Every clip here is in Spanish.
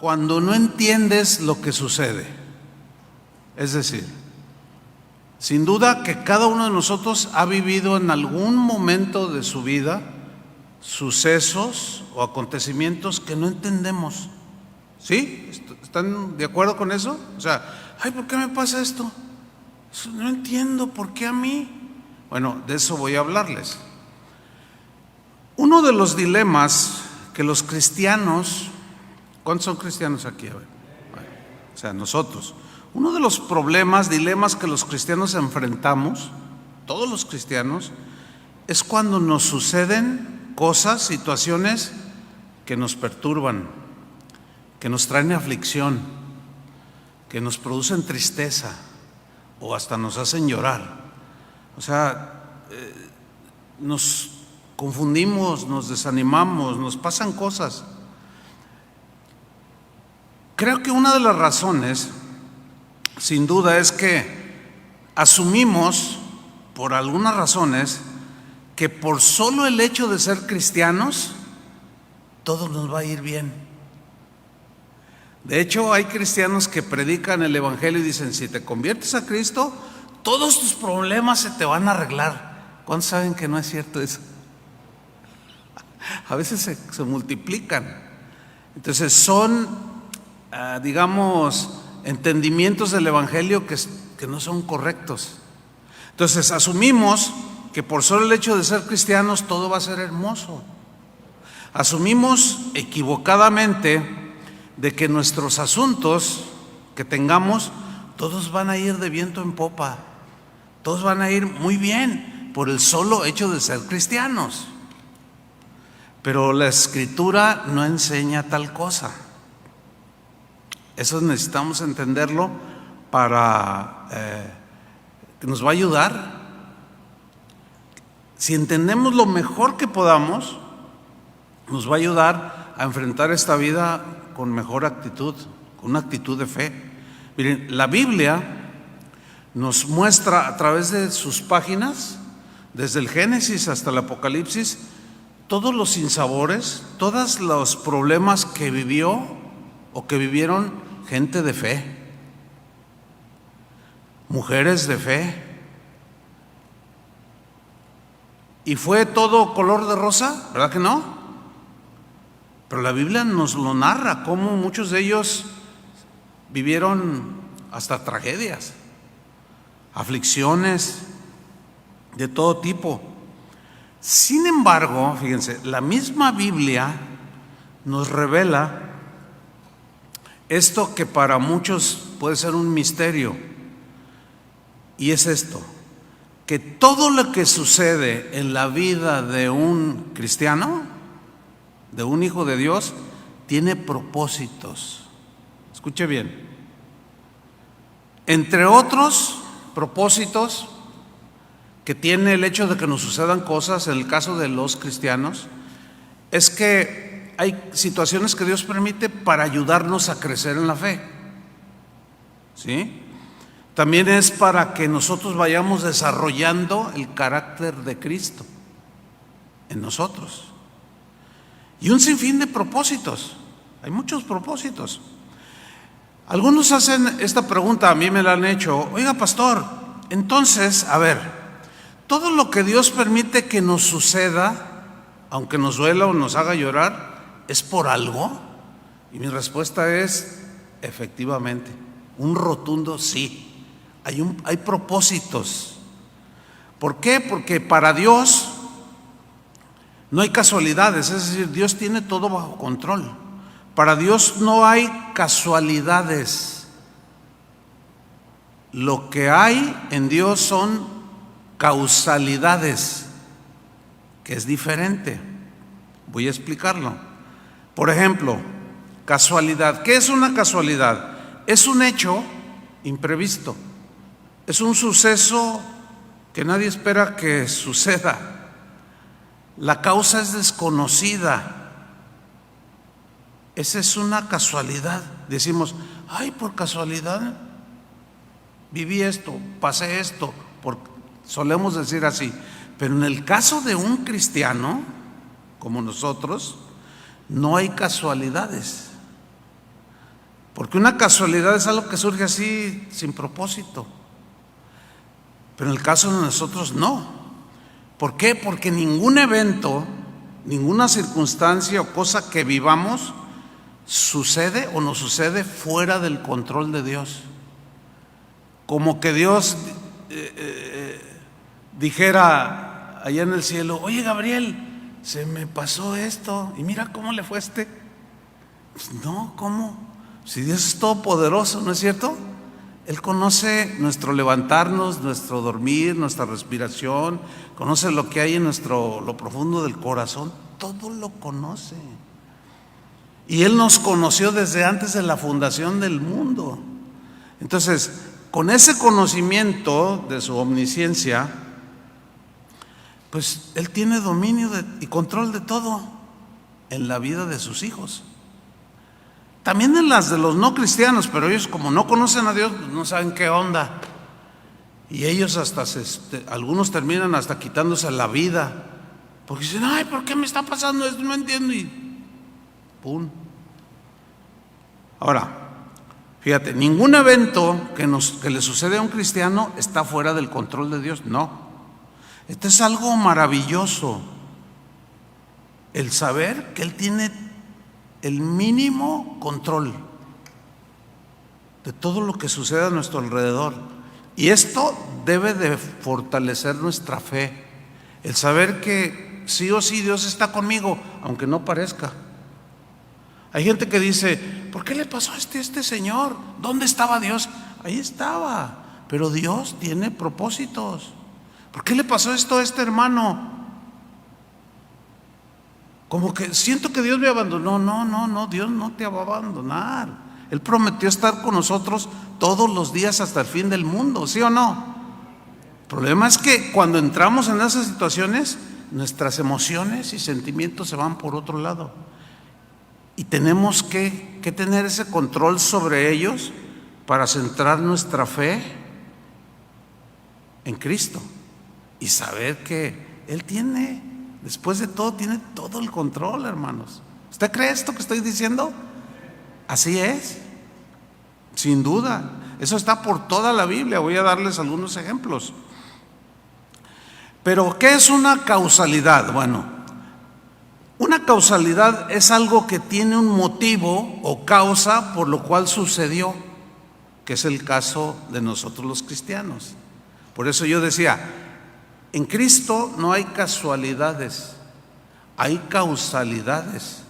cuando no entiendes lo que sucede. Es decir, sin duda que cada uno de nosotros ha vivido en algún momento de su vida sucesos o acontecimientos que no entendemos. ¿Sí? ¿Están de acuerdo con eso? O sea, ay, ¿por qué me pasa esto? No entiendo, ¿por qué a mí? Bueno, de eso voy a hablarles. Uno de los dilemas que los cristianos, ¿cuántos son cristianos aquí? A ver, o sea, nosotros. Uno de los problemas, dilemas que los cristianos enfrentamos, todos los cristianos, es cuando nos suceden cosas, situaciones que nos perturban, que nos traen aflicción, que nos producen tristeza o hasta nos hacen llorar. O sea, nos confundimos, nos desanimamos, nos pasan cosas. Creo que una de las razones, sin duda, es que asumimos, por algunas razones, que por solo el hecho de ser cristianos, todo nos va a ir bien. De hecho, hay cristianos que predican el evangelio y dicen, si te conviertes a Cristo, todos tus problemas se te van a arreglar. ¿Cuántos saben que no es cierto eso? A veces se multiplican. Entonces son, digamos, entendimientos del evangelio que no son correctos. Entonces asumimos que por solo el hecho de ser cristianos todo va a ser hermoso. Asumimos equivocadamente de que nuestros asuntos que tengamos, todos van a ir de viento en popa, todos van a ir muy bien por el solo hecho de ser cristianos. Pero la Escritura no enseña tal cosa. Eso necesitamos entenderlo para que nos va a ayudar. Si entendemos lo mejor que podamos, nos va a ayudar a enfrentar esta vida con mejor actitud, con una actitud de fe. Miren, la Biblia nos muestra a través de sus páginas, desde el Génesis hasta el Apocalipsis, todos los sinsabores, todos los problemas que vivió o que vivieron gente de fe, mujeres de fe. ¿Y fue todo color de rosa? ¿Verdad que no? Pero la Biblia nos lo narra, cómo muchos de ellos vivieron hasta tragedias, aflicciones de todo tipo. Sin embargo, fíjense, la misma Biblia nos revela esto que para muchos puede ser un misterio, y es esto: que todo lo que sucede en la vida de un cristiano, de un hijo de Dios, tiene propósitos. Escuche bien. Entre otros propósitos que tiene el hecho de que nos sucedan cosas, en el caso de los cristianos, es que hay situaciones que Dios permite para ayudarnos a crecer en la fe. ¿Sí? También es para que nosotros vayamos desarrollando el carácter de Cristo en nosotros. Y un sinfín de propósitos. Hay muchos propósitos. Algunos hacen esta pregunta, a mí me la han hecho: oiga, pastor, entonces, a ver, todo lo que Dios permite que nos suceda, aunque nos duela o nos haga llorar, ¿es por algo? Y mi respuesta es: efectivamente, un rotundo sí. Hay propósitos. ¿Por qué? Porque para Dios no hay casualidades, es decir, Dios tiene todo bajo control. Para Dios no hay casualidades. Lo que hay en Dios son causalidades, que es diferente. Voy a explicarlo. Por ejemplo, casualidad. ¿Qué es una casualidad? Es un hecho imprevisto. Es un suceso que nadie espera que suceda. La causa es desconocida. Esa es una casualidad. Decimos: ay, por casualidad viví esto, pasé esto. Solemos decir así. Pero en el caso de un cristiano como nosotros, no hay casualidades. Porque una casualidad es algo que surge así sin propósito. Pero en el caso de nosotros no. ¿Por qué? Porque ningún evento, ninguna circunstancia o cosa que vivamos sucede o nos sucede fuera del control de Dios. Como que Dios dijera allá en el cielo: oye, Gabriel, se me pasó esto y mira cómo le fue a este. Pues no, ¿cómo? Si Dios es todopoderoso, ¿no es cierto? Él conoce nuestro levantarnos, nuestro dormir, nuestra respiración, conoce lo que hay en lo profundo del corazón, todo lo conoce. Y Él nos conoció desde antes de la fundación del mundo. Entonces, con ese conocimiento de su omnisciencia, pues Él tiene dominio y control de todo en la vida de sus hijos. También en las de los no cristianos, pero ellos, como no conocen a Dios, pues no saben qué onda. Y ellos hasta algunos terminan hasta quitándose la vida, porque dicen: ay, ¿por qué me está pasando esto? No entiendo. Y ¡pum! Ahora, fíjate, ningún evento que le sucede a un cristiano está fuera del control de Dios. No. Esto es algo maravilloso, el saber que Él tiene el mínimo control de todo lo que sucede a nuestro alrededor. Y esto debe de fortalecer nuestra fe, el saber que sí o sí Dios está conmigo, aunque no parezca. Hay gente que dice: ¿por qué le pasó a este señor? ¿Dónde estaba Dios? Ahí estaba, pero Dios tiene propósitos. ¿Por qué le pasó esto a este hermano? Como que siento que Dios me abandonó. No, Dios no te va a abandonar. Él prometió estar con nosotros todos los días hasta el fin del mundo, ¿sí o no? El problema es que cuando entramos en esas situaciones, nuestras emociones y sentimientos se van por otro lado. Y tenemos que tener ese control sobre ellos para centrar nuestra fe en Cristo y saber que Él tiene, después de todo, tiene todo el control, hermanos. ¿Usted cree esto que estoy diciendo? Así es, sin duda. Eso está por toda la Biblia. Voy a darles algunos ejemplos. Pero, ¿qué es una causalidad? Bueno, una causalidad es algo que tiene un motivo o causa por lo cual sucedió, que es el caso de nosotros los cristianos. Por eso yo decía, en Cristo no hay casualidades, hay causalidades.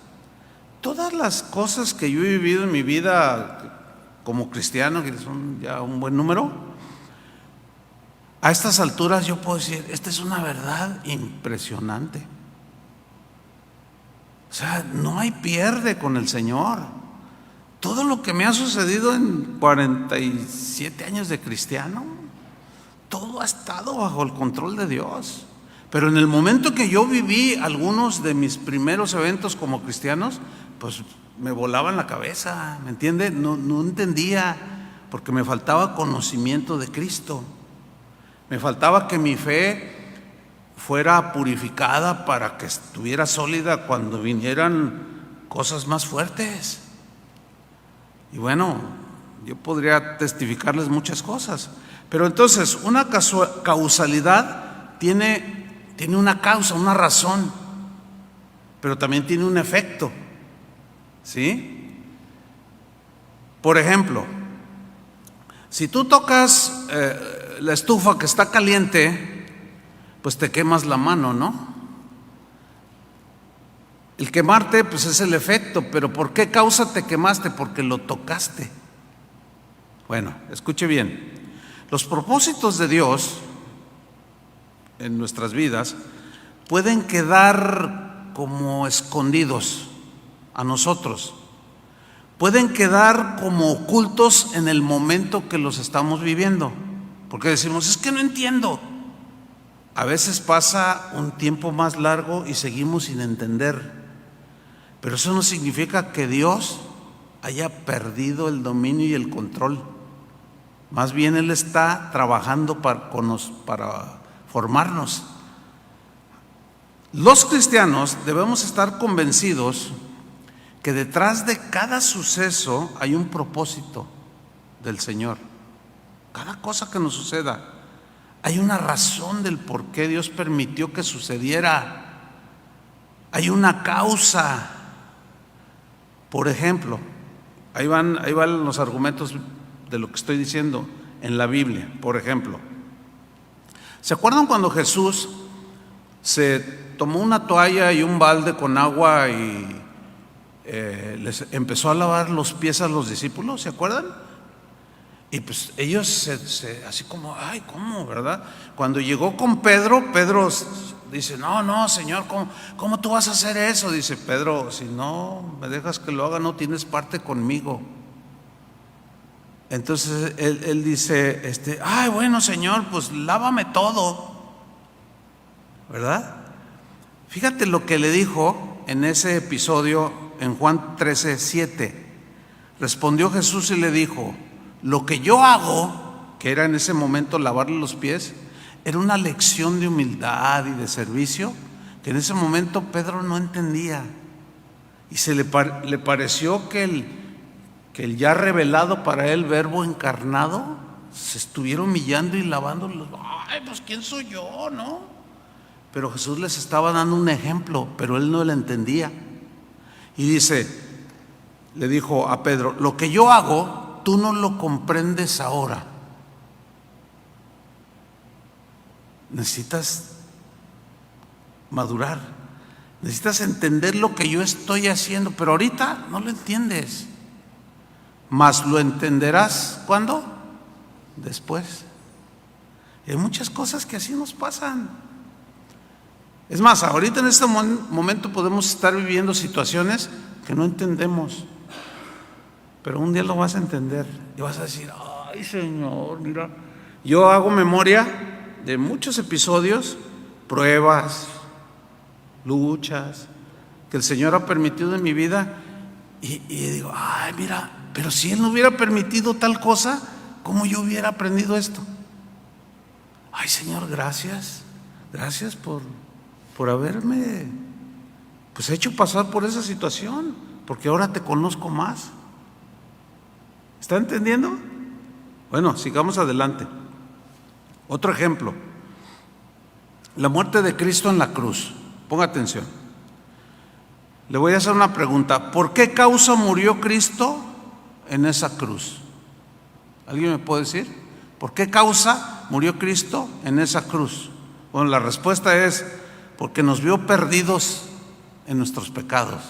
Todas las cosas que yo he vivido en mi vida como cristiano, que son ya un buen número, a estas alturas yo puedo decir: esta es una verdad impresionante. O sea, no hay pierde con el Señor. Todo lo que me ha sucedido en 47 años de cristiano, todo ha estado bajo el control de Dios. Pero en el momento que yo viví algunos de mis primeros eventos como cristianos, pues me volaban la cabeza, ¿me entiende? No entendía, porque me faltaba conocimiento de Cristo. Me faltaba que mi fe fuera purificada para que estuviera sólida cuando vinieran cosas más fuertes. Y bueno, yo podría testificarles muchas cosas. Pero entonces, una causalidad tiene una causa, una razón, pero también tiene un efecto, ¿sí? Por ejemplo, si tú tocas la estufa que está caliente, pues te quemas la mano, ¿no? El quemarte, pues es el efecto, pero ¿por qué causa te quemaste? Porque lo tocaste. Bueno, escuche bien. Los propósitos de Dios en nuestras vidas pueden quedar como escondidos a nosotros, pueden quedar como ocultos en el momento que los estamos viviendo, porque decimos: es que no entiendo. A veces pasa un tiempo más largo y seguimos sin entender, pero eso no significa que Dios haya perdido el dominio y el control. Más bien Él está trabajando para formarnos. Los cristianos debemos estar convencidos que detrás de cada suceso hay un propósito del Señor. Cada cosa que nos suceda, hay una razón del por qué Dios permitió que sucediera. Hay una causa. Por ejemplo, ahí van los argumentos de lo que estoy diciendo en la Biblia. Por ejemplo, ¿se acuerdan cuando Jesús se tomó una toalla y un balde con agua y les empezó a lavar los pies a los discípulos? ¿Se acuerdan? Y pues ellos así como, ay, ¿cómo, verdad? Cuando llegó con Pedro, Pedro dice, no, Señor, ¿cómo tú vas a hacer eso? Dice Pedro, si no me dejas que lo haga, no tienes parte conmigo. Entonces él dice, ay, bueno, Señor, pues lávame todo, ¿verdad? Fíjate lo que le dijo en ese episodio en Juan 13:7. Respondió Jesús y le dijo, lo que yo hago, que era en ese momento lavarle los pies, era una lección de humildad y de servicio que en ese momento Pedro no entendía. Y le pareció que el ya revelado para él Verbo encarnado se estuviera humillando y lavándolos. Ay, pues ¿quién soy yo, no? Pero Jesús les estaba dando un ejemplo, pero él no lo entendía. Y le dijo a Pedro, lo que yo hago, tú no lo comprendes ahora. Necesitas madurar, necesitas entender lo que yo estoy haciendo, pero ahorita no lo entiendes. Mas lo entenderás, ¿cuándo? Después. Y hay muchas cosas que así nos pasan. Es más, ahorita en este momento podemos estar viviendo situaciones que no entendemos, pero un día lo vas a entender y vas a decir, ay, Señor, mira, yo hago memoria de muchos episodios, pruebas, luchas que el Señor ha permitido en mi vida y digo, ay, mira, pero si Él no hubiera permitido tal cosa, ¿cómo yo hubiera aprendido esto? Ay, Señor, gracias por haberme pues hecho pasar por esa situación, porque ahora te conozco más. ¿Está entendiendo? Bueno, sigamos adelante. Otro ejemplo, la muerte de Cristo en la cruz. Ponga atención. Le voy a hacer una pregunta. ¿Por qué causa murió Cristo en esa cruz? ¿Alguien me puede decir? ¿Por qué causa murió Cristo en esa cruz? Bueno, la respuesta es porque nos vio perdidos en nuestros pecados.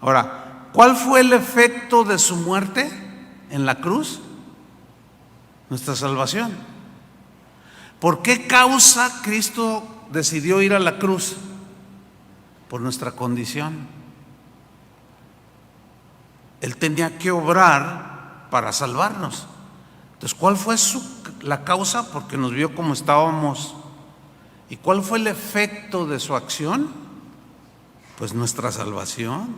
Ahora, ¿cuál fue el efecto de su muerte en la cruz? Nuestra salvación. ¿Por qué causa Cristo decidió ir a la cruz? Por nuestra condición. Él tenía que obrar para salvarnos. Entonces, ¿cuál fue la causa? Porque nos vio como estábamos. ¿Y cuál fue el efecto de su acción? Pues nuestra salvación.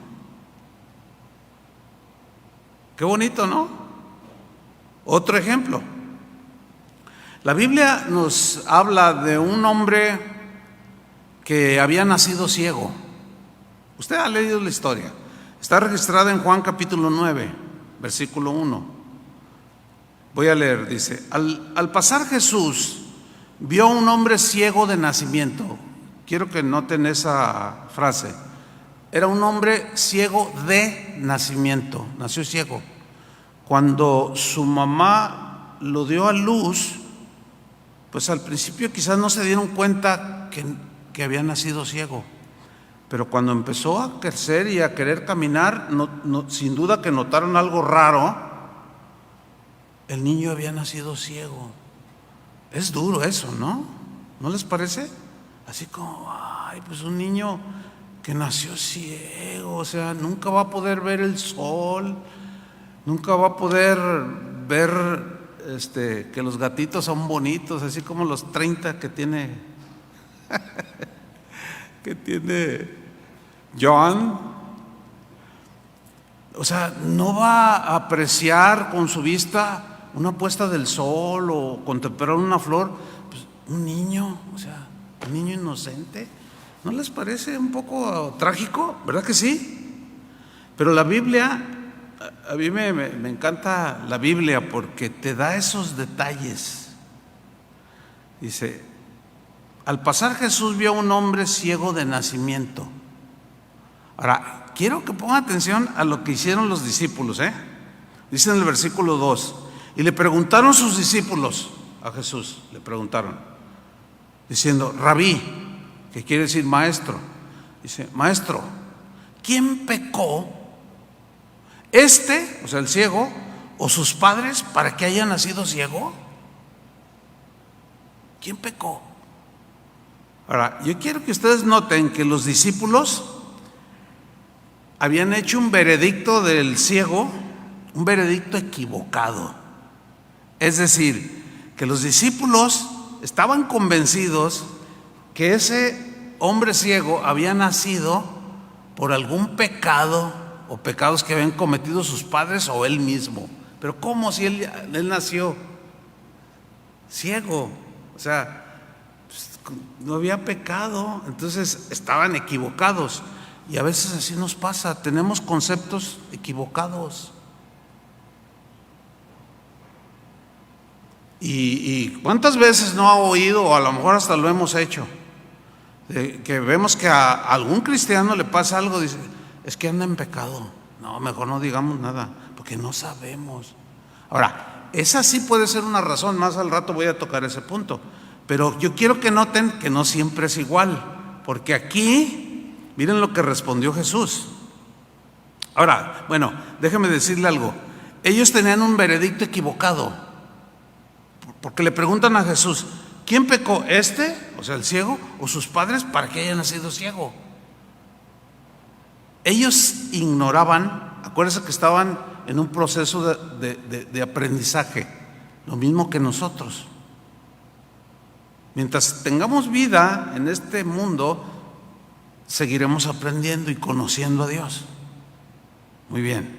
Qué bonito, ¿no? Otro ejemplo. La Biblia nos habla de un hombre que había nacido ciego. Usted ha leído la historia. Está registrada en Juan capítulo 9, versículo 1. Voy a leer, dice, al pasar Jesús vio a un hombre ciego de nacimiento. Quiero que noten esa frase. Era un hombre ciego de nacimiento, nació ciego. Cuando su mamá lo dio a luz, pues al principio quizás no se dieron cuenta que había nacido ciego. Pero cuando empezó a crecer y a querer caminar, sin duda que notaron algo raro. El niño había nacido ciego. Es duro eso, ¿no? ¿No les parece? Así como, ay, pues un niño que nació ciego, o sea, nunca va a poder ver el sol, nunca va a poder ver que los gatitos son bonitos, así como los 30 que tiene John. O sea, no va a apreciar con su vista una puesta del sol o contemplar una flor. Pues un niño, o sea, un niño inocente. ¿No les parece un poco trágico? ¿Verdad que sí? Pero la Biblia, a mí me encanta la Biblia porque te da esos detalles. Dice, al pasar Jesús vio a un hombre ciego de nacimiento. Ahora, quiero que pongan atención a lo que hicieron los discípulos, Dice en el versículo 2, y le preguntaron sus discípulos a Jesús, le preguntaron, diciendo, Rabí, que quiere decir maestro, dice, maestro, ¿quién pecó? O sea, el ciego, o sus padres, para que haya nacido ciego. ¿Quién pecó? Ahora, yo quiero que ustedes noten que los discípulos habían hecho un veredicto del ciego, un veredicto equivocado. Es decir, que los discípulos estaban convencidos que ese hombre ciego había nacido por algún pecado o pecados que habían cometido sus padres o él mismo. Pero ¿cómo si él nació ciego? O sea, no había pecado. Entonces estaban equivocados. Y a veces así nos pasa, tenemos conceptos equivocados. Y ¿cuántas veces no ha oído, o a lo mejor hasta lo hemos hecho, que vemos que a algún cristiano le pasa algo, dice, es que anda en pecado? No, mejor no digamos nada, porque no sabemos. Ahora, esa sí puede ser una razón, más al rato voy a tocar ese punto, pero yo quiero que noten que no siempre es igual, porque aquí miren lo que respondió Jesús. Ahora, bueno, déjeme decirle algo. Ellos tenían un veredicto equivocado, porque le preguntan a Jesús, ¿quién pecó? O sea, el ciego, o sus padres, para que haya nacido ciego? Ellos ignoraban, acuérdense que estaban en un proceso de aprendizaje, lo mismo que nosotros. Mientras tengamos vida en este mundo, seguiremos aprendiendo y conociendo a Dios. Muy bien.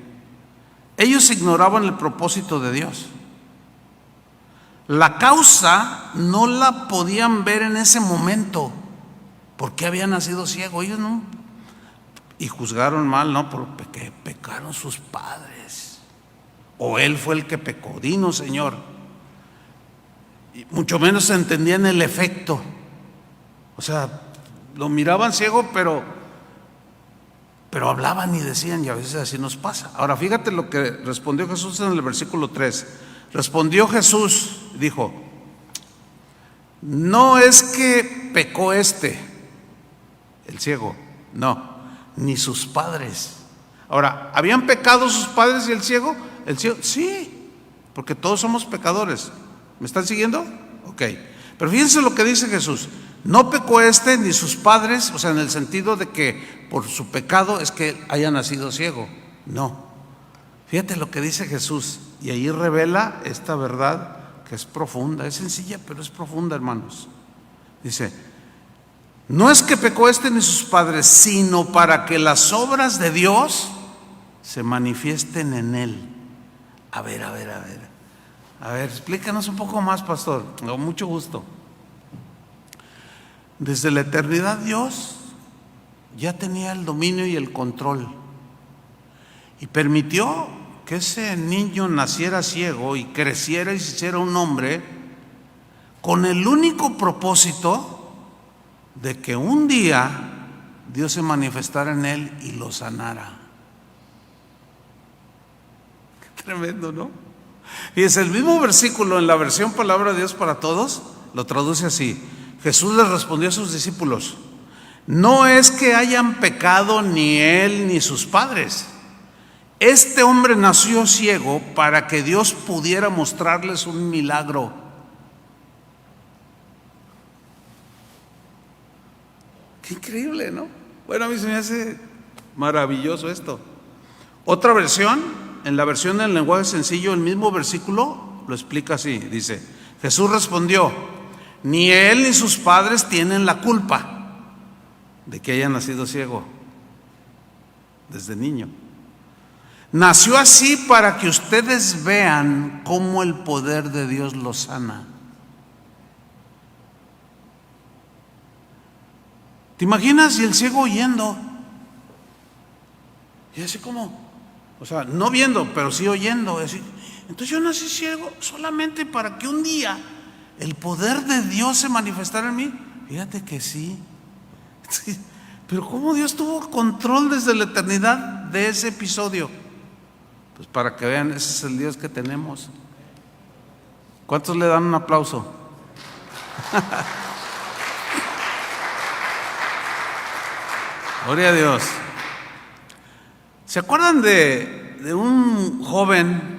Ellos ignoraban el propósito de Dios. La causa no la podían ver en ese momento. ¿Por qué había nacido ciego? Ellos no. Y juzgaron mal, no, porque pecaron sus padres. O él fue el que pecó. Dinos, Señor. Y mucho menos entendían el efecto. O sea, lo miraban ciego, pero hablaban y decían, y a veces así nos pasa. Ahora fíjate lo que respondió Jesús en el versículo 3. Respondió Jesús, dijo, no es que pecó el ciego, no, ni sus padres. Ahora, ¿habían pecado sus padres y el ciego? El ciego, sí, porque todos somos pecadores. ¿Me están siguiendo? Ok, pero fíjense lo que dice Jesús. No pecó ni sus padres, o sea, en el sentido de que por su pecado es que haya nacido ciego. No. Fíjate lo que dice Jesús, y ahí revela esta verdad que es profunda, es sencilla, pero es profunda, hermanos. Dice, no es que pecó ni sus padres, sino para que las obras de Dios se manifiesten en él. A ver, explícanos un poco más, pastor, con mucho gusto. Desde la eternidad Dios ya tenía el dominio y el control y permitió que ese niño naciera ciego y creciera y se hiciera un hombre con el único propósito de que un día Dios se manifestara en él y lo sanara. Qué tremendo, ¿no? Y es el mismo versículo en la versión Palabra de Dios para Todos, lo traduce así. Jesús les respondió a sus discípulos, no es que hayan pecado ni él ni sus padres. Este hombre nació ciego para que Dios pudiera mostrarles un milagro. Qué increíble, ¿no? Bueno, a mí se me hace maravilloso esto. Otra versión, en la versión del lenguaje sencillo, el mismo versículo lo explica así, dice, Jesús respondió, ni él ni sus padres tienen la culpa de que haya nacido ciego desde niño. Nació así para que ustedes vean cómo el poder de Dios lo sana. ¿Te imaginas? Y el ciego oyendo. Y así como, o sea, no viendo, pero sí oyendo. Así. Entonces yo nací ciego solamente para que un día el poder de Dios se manifestara en mí. Fíjate que sí. Sí. Pero ¿cómo Dios tuvo control desde la eternidad de ese episodio? Pues para que vean, ese es el Dios que tenemos. ¿Cuántos le dan un aplauso? Gloria a Dios. ¿Se acuerdan de un joven,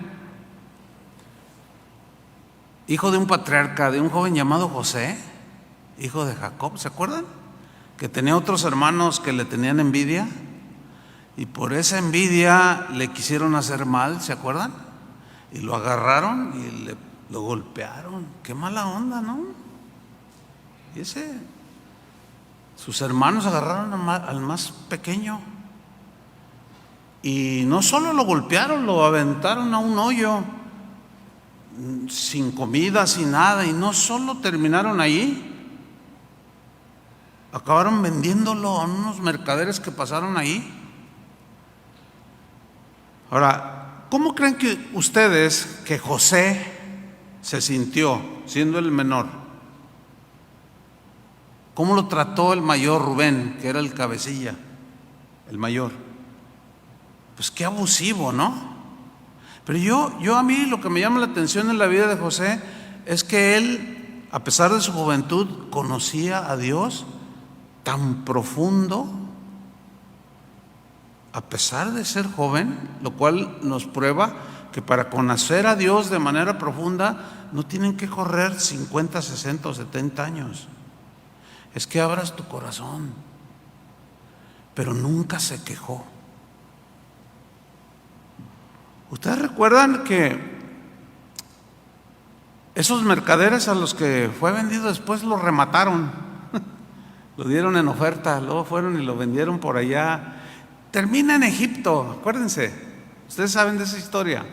hijo de un patriarca, de un joven llamado José, hijo de Jacob? ¿Se acuerdan? Que tenía otros hermanos que le tenían envidia y por esa envidia le quisieron hacer mal, ¿se acuerdan? Y lo agarraron y lo golpearon. Qué mala onda, ¿no? Y sus hermanos agarraron al más pequeño y no solo lo golpearon, lo aventaron a un hoyo sin comida, sin nada, y no solo terminaron ahí, acabaron vendiéndolo a unos mercaderes que pasaron ahí. Ahora, ¿cómo creen que ustedes que José se sintió siendo el menor? ¿Cómo lo trató el mayor Rubén, que era el cabecilla, el mayor? Pues qué abusivo, ¿no? Pero yo a mí lo que me llama la atención en la vida de José es que él, a pesar de su juventud, conocía a Dios tan profundo, a pesar de ser joven, lo cual nos prueba que para conocer a Dios de manera profunda no tienen que correr 50, 60 o 70 años. Es que abras tu corazón. Pero nunca se quejó. ¿Ustedes recuerdan que esos mercaderes a los que fue vendido después lo remataron? Lo dieron en oferta, luego fueron y lo vendieron por allá. Termina en Egipto, acuérdense. Ustedes saben de esa historia.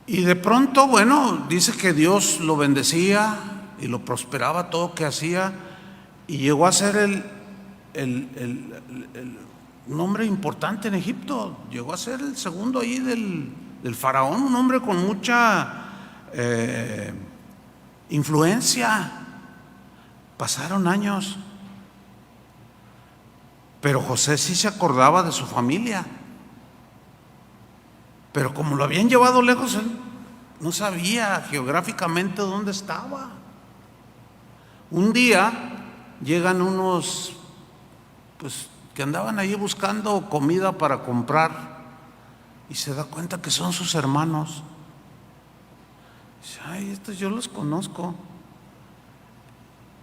Y de pronto, bueno, dice que Dios lo bendecía y lo prosperaba todo que hacía, y llegó a ser un hombre importante en Egipto. Llegó a ser el segundo ahí del faraón, un hombre con mucha influencia. Pasaron años, pero José sí se acordaba de su familia, pero como lo habían llevado lejos, él no sabía geográficamente dónde estaba. Un día llegan unos pues que andaban ahí buscando comida para comprar, y se da cuenta que son sus hermanos. Dice: ay, estos yo los conozco.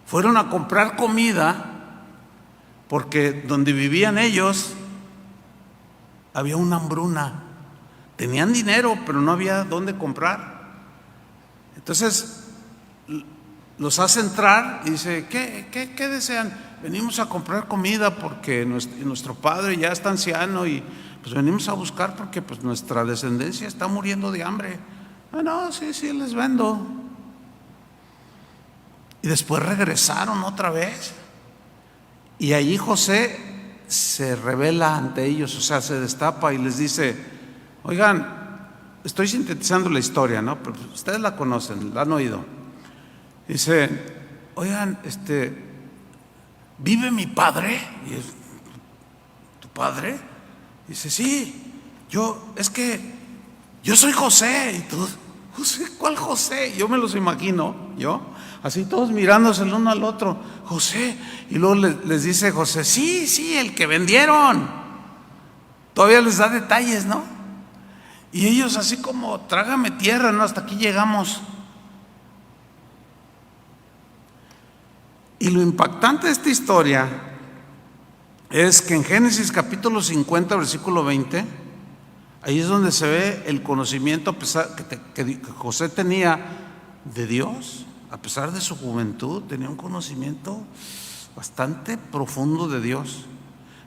Fueron a comprar comida porque donde vivían ellos había una hambruna. Tenían dinero, pero no había dónde comprar. Entonces los hace entrar y dice: ¿Qué desean? Venimos a comprar comida porque nuestro padre ya está anciano y pues venimos a buscar porque pues nuestra descendencia está muriendo de hambre. No, sí, les vendo. Y después regresaron otra vez, y allí José se revela ante ellos, o sea, se destapa y les dice: oigan, estoy sintetizando la historia, ¿no? Pero ustedes la conocen, la han oído. Dice: oigan, ¿vive mi padre? Y es: ¿tu padre? Dice: sí, es que yo soy José. Y todos: ¿José? ¿Cuál José? Yo me los imagino, así todos mirándose el uno al otro: José. Y luego les dice José: sí, el que vendieron. Todavía les da detalles, ¿no? Y ellos así como: trágame tierra, ¿no? Hasta aquí llegamos. Y lo impactante de esta historia es que en Génesis capítulo 50, versículo 20, ahí es donde se ve el conocimiento a pesar que José tenía de Dios. A pesar de su juventud, tenía un conocimiento bastante profundo de Dios.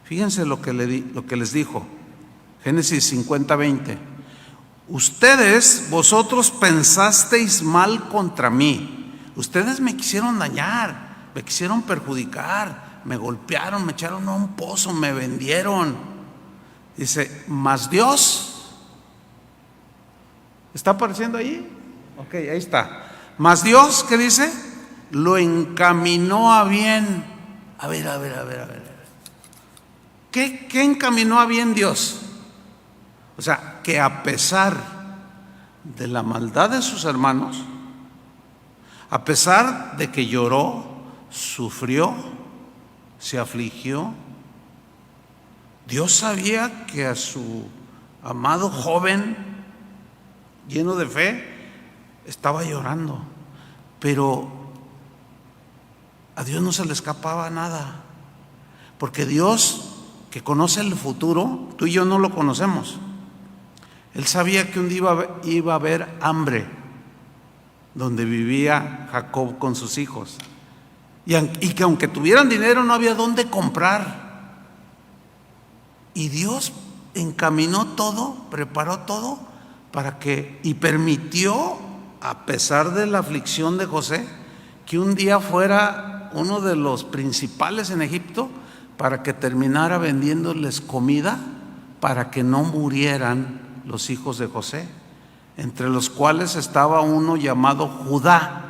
Fíjense lo que les dijo. Génesis 50, 20. Vosotros pensasteis mal contra mí. Ustedes me quisieron dañar, me quisieron perjudicar, me golpearon, me echaron a un pozo, me vendieron. Dice, mas Dios, ¿está apareciendo ahí? Ok, ahí está. Mas Dios, ¿qué dice? Lo encaminó a bien. A ver. ¿Qué encaminó a bien Dios? O sea, que a pesar de la maldad de sus hermanos, a pesar de que lloró, sufrió, se afligió, Dios sabía que a su amado joven, lleno de fe, estaba llorando, pero a Dios no se le escapaba nada, porque Dios, que conoce el futuro, tú y yo no lo conocemos. Él sabía que un día iba a haber hambre donde vivía Jacob con sus hijos, y que aunque tuvieran dinero no había dónde comprar. Y Dios encaminó todo, preparó todo para que, y permitió, a pesar de la aflicción de José, que un día fuera uno de los principales en Egipto, para que terminara vendiéndoles comida para que no murieran los hijos de José, entre los cuales estaba uno llamado Judá,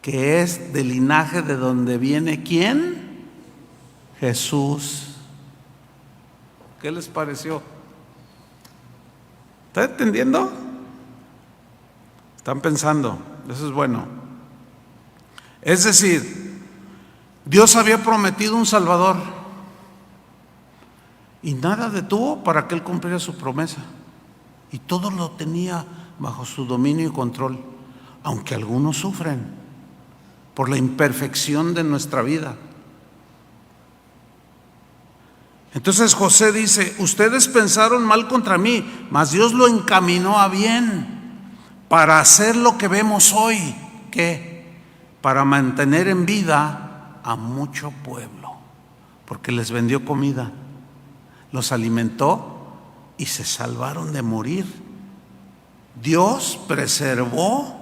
que es del linaje de donde viene ¿quién? Jesús. ¿Qué les pareció? ¿Está entendiendo? Están pensando, eso es bueno. Es decir, Dios había prometido un Salvador y nada detuvo para que Él cumpliera su promesa, y todo lo tenía bajo su dominio y control, aunque algunos sufren por la imperfección de nuestra vida. Entonces José dice, ustedes pensaron mal contra mí, mas Dios lo encaminó a bien para hacer lo que vemos hoy. ¿Qué? Para mantener en vida a mucho pueblo, porque les vendió comida, los alimentó y se salvaron de morir. Dios preservó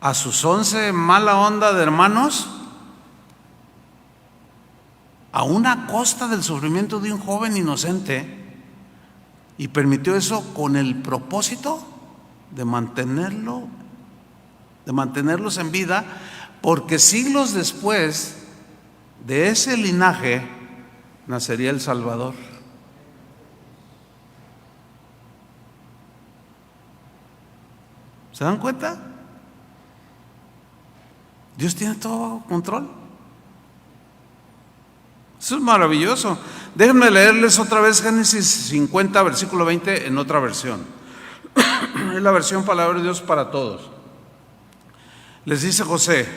a sus 11 mala onda de hermanos a una costa del sufrimiento de un joven inocente, y permitió eso con el propósito de mantenerlos en vida, porque siglos después de ese linaje nacería el Salvador. ¿Se dan cuenta? Dios tiene todo control. Eso es maravilloso. Déjenme leerles otra vez Génesis 50, versículo 20, en otra versión. Es la versión Palabra de Dios para Todos. Les dice José,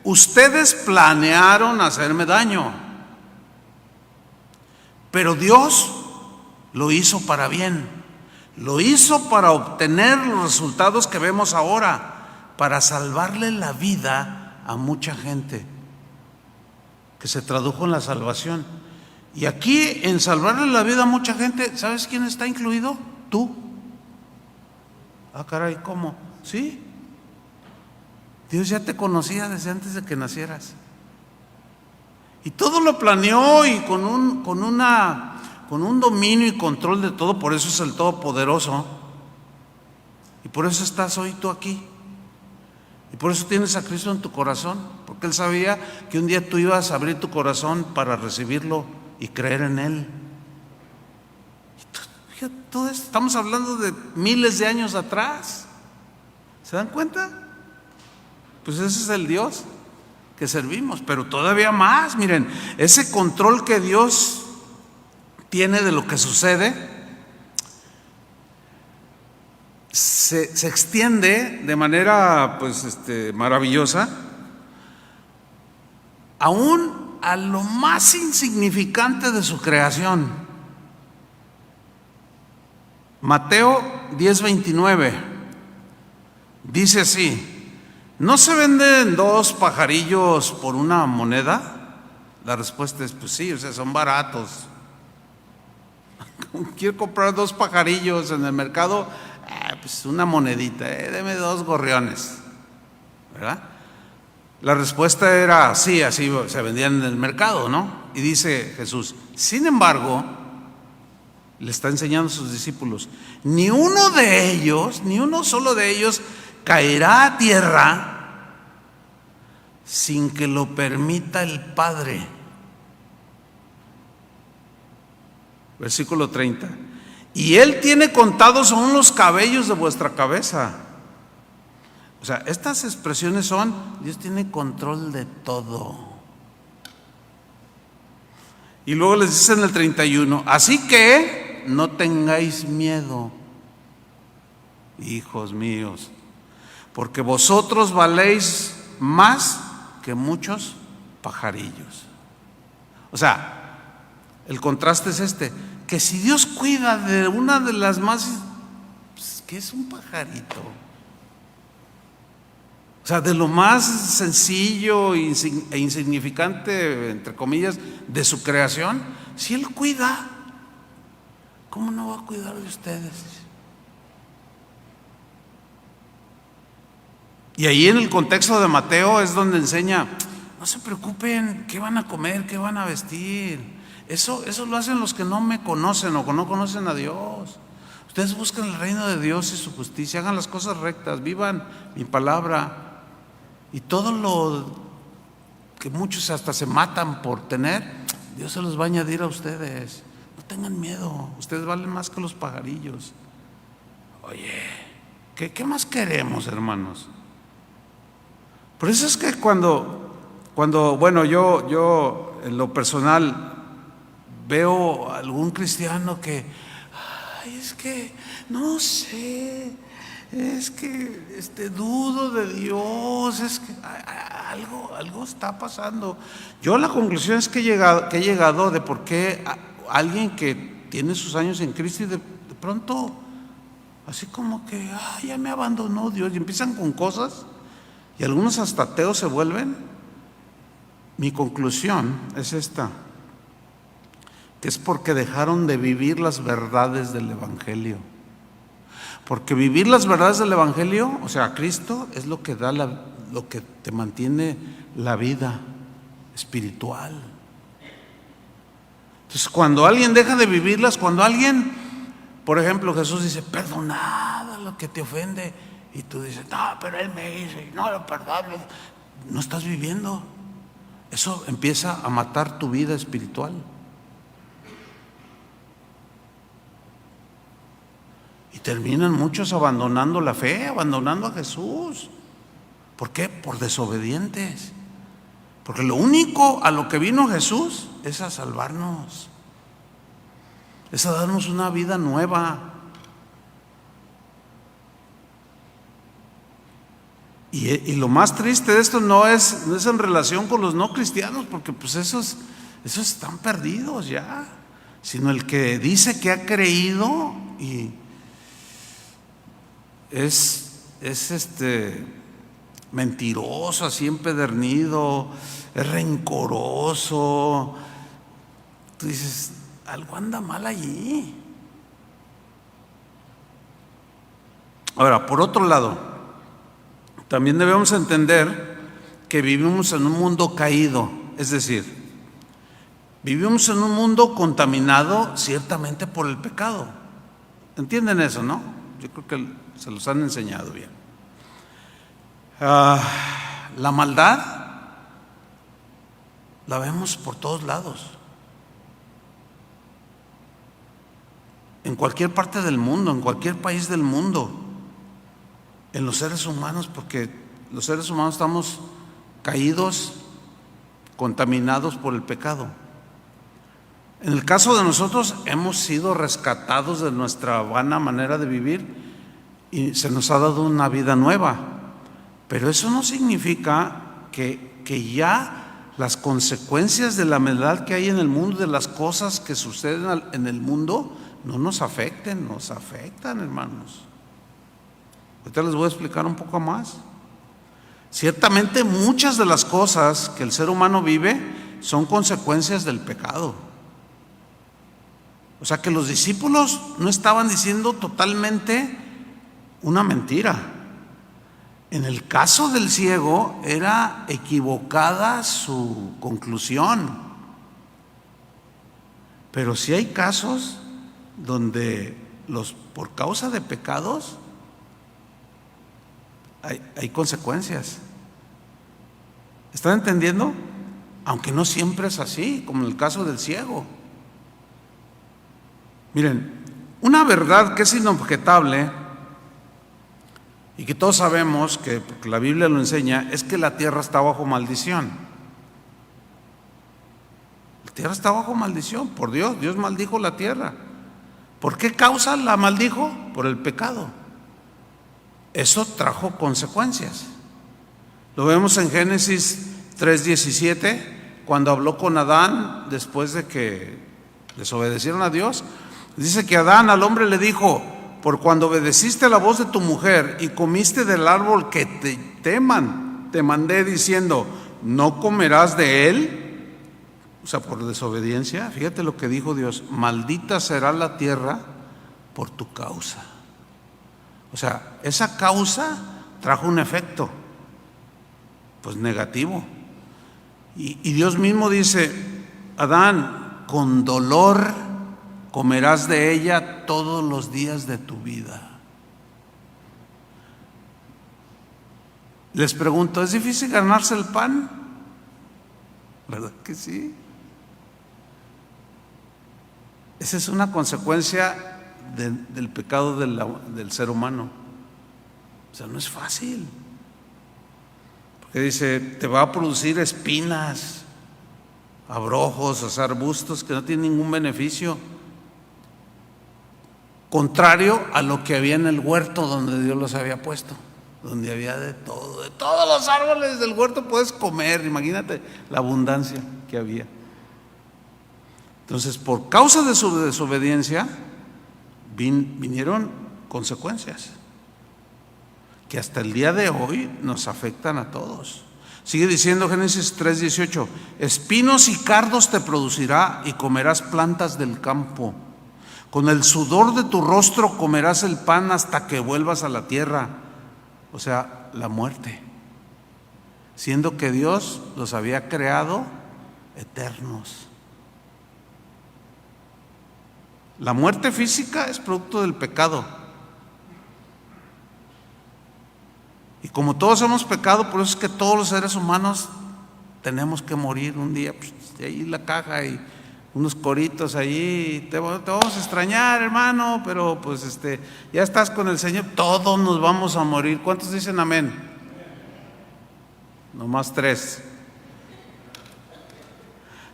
ustedes planearon hacerme daño, pero Dios lo hizo para bien. Lo hizo para obtener los resultados que vemos ahora, para salvarle la vida a mucha gente, que se tradujo en la salvación. Y aquí, en salvarle la vida a mucha gente, ¿sabes quién está incluido? Tú. Ah, caray, ¿cómo? Sí. Dios ya te conocía desde antes de que nacieras. Y todo lo planeó, y con un dominio y control de todo. Por eso es el Todopoderoso. Y por eso estás hoy tú aquí. Y por eso tienes a Cristo en tu corazón, porque Él sabía que un día tú ibas a abrir tu corazón para recibirlo y creer en Él. Y fíjate, todo esto, estamos hablando de miles de años atrás. ¿Se dan cuenta? Pues ese es el Dios que servimos, pero todavía más. Miren, ese control que Dios tiene de lo que sucede se extiende de manera maravillosa aún a lo más insignificante de su creación. Mateo 10:29 dice así: ¿no se venden 2 pajarillos por una moneda? La respuesta es pues sí, son baratos. Quiero comprar 2 pajarillos en el mercado, pues una monedita, deme 2 gorriones, ¿verdad? La respuesta era sí, así se vendían en el mercado, ¿no? Y dice Jesús, sin embargo, Le está enseñando a sus discípulos: ni uno de ellos, ni uno solo de ellos caerá a tierra sin que lo permita el Padre. Versículo 30. Y Él tiene contados aún los cabellos de vuestra cabeza. O sea, estas expresiones son: Dios tiene control de todo. Y luego les dice en el 31: así que no tengáis miedo, hijos míos, porque vosotros valéis más que muchos pajarillos. O sea, el contraste es este: que si Dios cuida de una de las más, pues, ¿qué es un pajarito? O sea, de lo más sencillo e insignificante, entre comillas, de su creación, si Él cuida, ¿cómo no va a cuidar de ustedes? Y ahí en el contexto de Mateo es donde enseña: no se preocupen, ¿qué van a comer? ¿Qué van a vestir? Eso lo hacen los que no me conocen o que no conocen a Dios. Ustedes buscan el reino de Dios y su justicia, hagan las cosas rectas, vivan mi palabra. Y todo lo que muchos hasta se matan por tener, Dios se los va a añadir a ustedes. No tengan miedo, ustedes valen más que los pajarillos. Oye, ¿qué más queremos, hermanos? Por eso es que cuando bueno, yo en lo personal veo a algún cristiano que, es que no sé, es que dudo de Dios, es que algo está pasando. Yo la conclusión es que he llegado de por qué alguien que tiene sus años en Cristo y de pronto así como que ya me abandonó Dios, y empiezan con cosas y algunos hasta ateos se vuelven. Mi conclusión es esta: que es porque dejaron de vivir las verdades del Evangelio. Porque vivir las verdades del Evangelio, o sea, Cristo, es lo que da lo que te mantiene la vida espiritual. Entonces, cuando alguien deja de vivirlas, cuando alguien, por ejemplo, Jesús dice: perdonad a lo que te ofende, y tú dices: no, pero Él me dice, no lo perdono, no estás viviendo. Eso empieza a matar tu vida espiritual. Y terminan muchos abandonando la fe, abandonando a Jesús. ¿Por qué? Por desobedientes. Porque lo único a lo que vino Jesús es a salvarnos, es a darnos una vida nueva. Y lo más triste de esto no es en relación con los no cristianos, porque pues esos están perdidos ya, sino el que dice que ha creído y es mentiroso, así empedernido, es rencoroso. Tú dices: algo anda mal allí. Ahora, por otro lado, también debemos entender que vivimos en un mundo caído, es decir, vivimos en un mundo contaminado ciertamente por el pecado. ¿Entienden eso, no? Yo creo que se los han enseñado bien. La maldad la vemos por todos lados, en cualquier parte del mundo, en cualquier país del mundo, en los seres humanos, porque los seres humanos estamos caídos, contaminados por el pecado. En el caso de nosotros, hemos sido rescatados de nuestra vana manera de vivir y se nos ha dado una vida nueva. Pero eso no significa que ya las consecuencias de la maldad que hay en el mundo, de las cosas que suceden en el mundo, no nos afecten. Nos afectan, hermanos. Ahorita les voy a explicar un poco más. Ciertamente muchas de las cosas que el ser humano vive son consecuencias del pecado. O sea que los discípulos no estaban diciendo totalmente una mentira. En el caso del ciego era equivocada su conclusión. Pero sí hay casos donde por causa de pecados hay consecuencias. ¿Están entendiendo? Aunque no siempre es así, como en el caso del ciego. Miren, una verdad que es inobjetable y que todos sabemos, porque la Biblia lo enseña, es que la tierra está bajo maldición. La tierra está bajo maldición, por Dios. Dios maldijo la tierra. ¿Por qué causa la maldijo? Por el pecado. Eso trajo consecuencias. Lo vemos en Génesis 3:17, cuando habló con Adán después de que desobedecieron a Dios. Dice que Adán al hombre le dijo: por cuando obedeciste la voz de tu mujer y comiste del árbol que te mandé diciendo, no comerás de él, o sea, por desobediencia. Fíjate lo que dijo Dios: maldita será la tierra por tu causa. O sea, esa causa trajo un efecto, pues negativo. Y Dios mismo dice: Adán, con dolor comerás de ella todos los días de tu vida. Les pregunto, ¿es difícil ganarse el pan? ¿Verdad que sí? Esa es una consecuencia del pecado del ser humano. O sea, no es fácil. Porque dice, te va a producir espinas, abrojos, o sea, arbustos que no tienen ningún beneficio. Contrario a lo que había en el huerto donde Dios los había puesto, donde había de todo, de todos los árboles del huerto puedes comer. Imagínate la abundancia que había. Entonces, por causa de su desobediencia vinieron consecuencias que hasta el día de hoy nos afectan a todos. Sigue diciendo Génesis 3:18, espinos y cardos te producirá y comerás plantas del campo. Con el sudor de tu rostro comerás el pan hasta que vuelvas a la tierra. O sea, la muerte. Siendo que Dios los había creado eternos. La muerte física es producto del pecado. Y como todos hemos pecado, por eso es que todos los seres humanos tenemos que morir un día. Pues, ahí la caja y unos coritos ahí, te vamos a extrañar, hermano, pero pues ya estás con el Señor, todos nos vamos a morir. ¿Cuántos dicen amén? Nomás 3.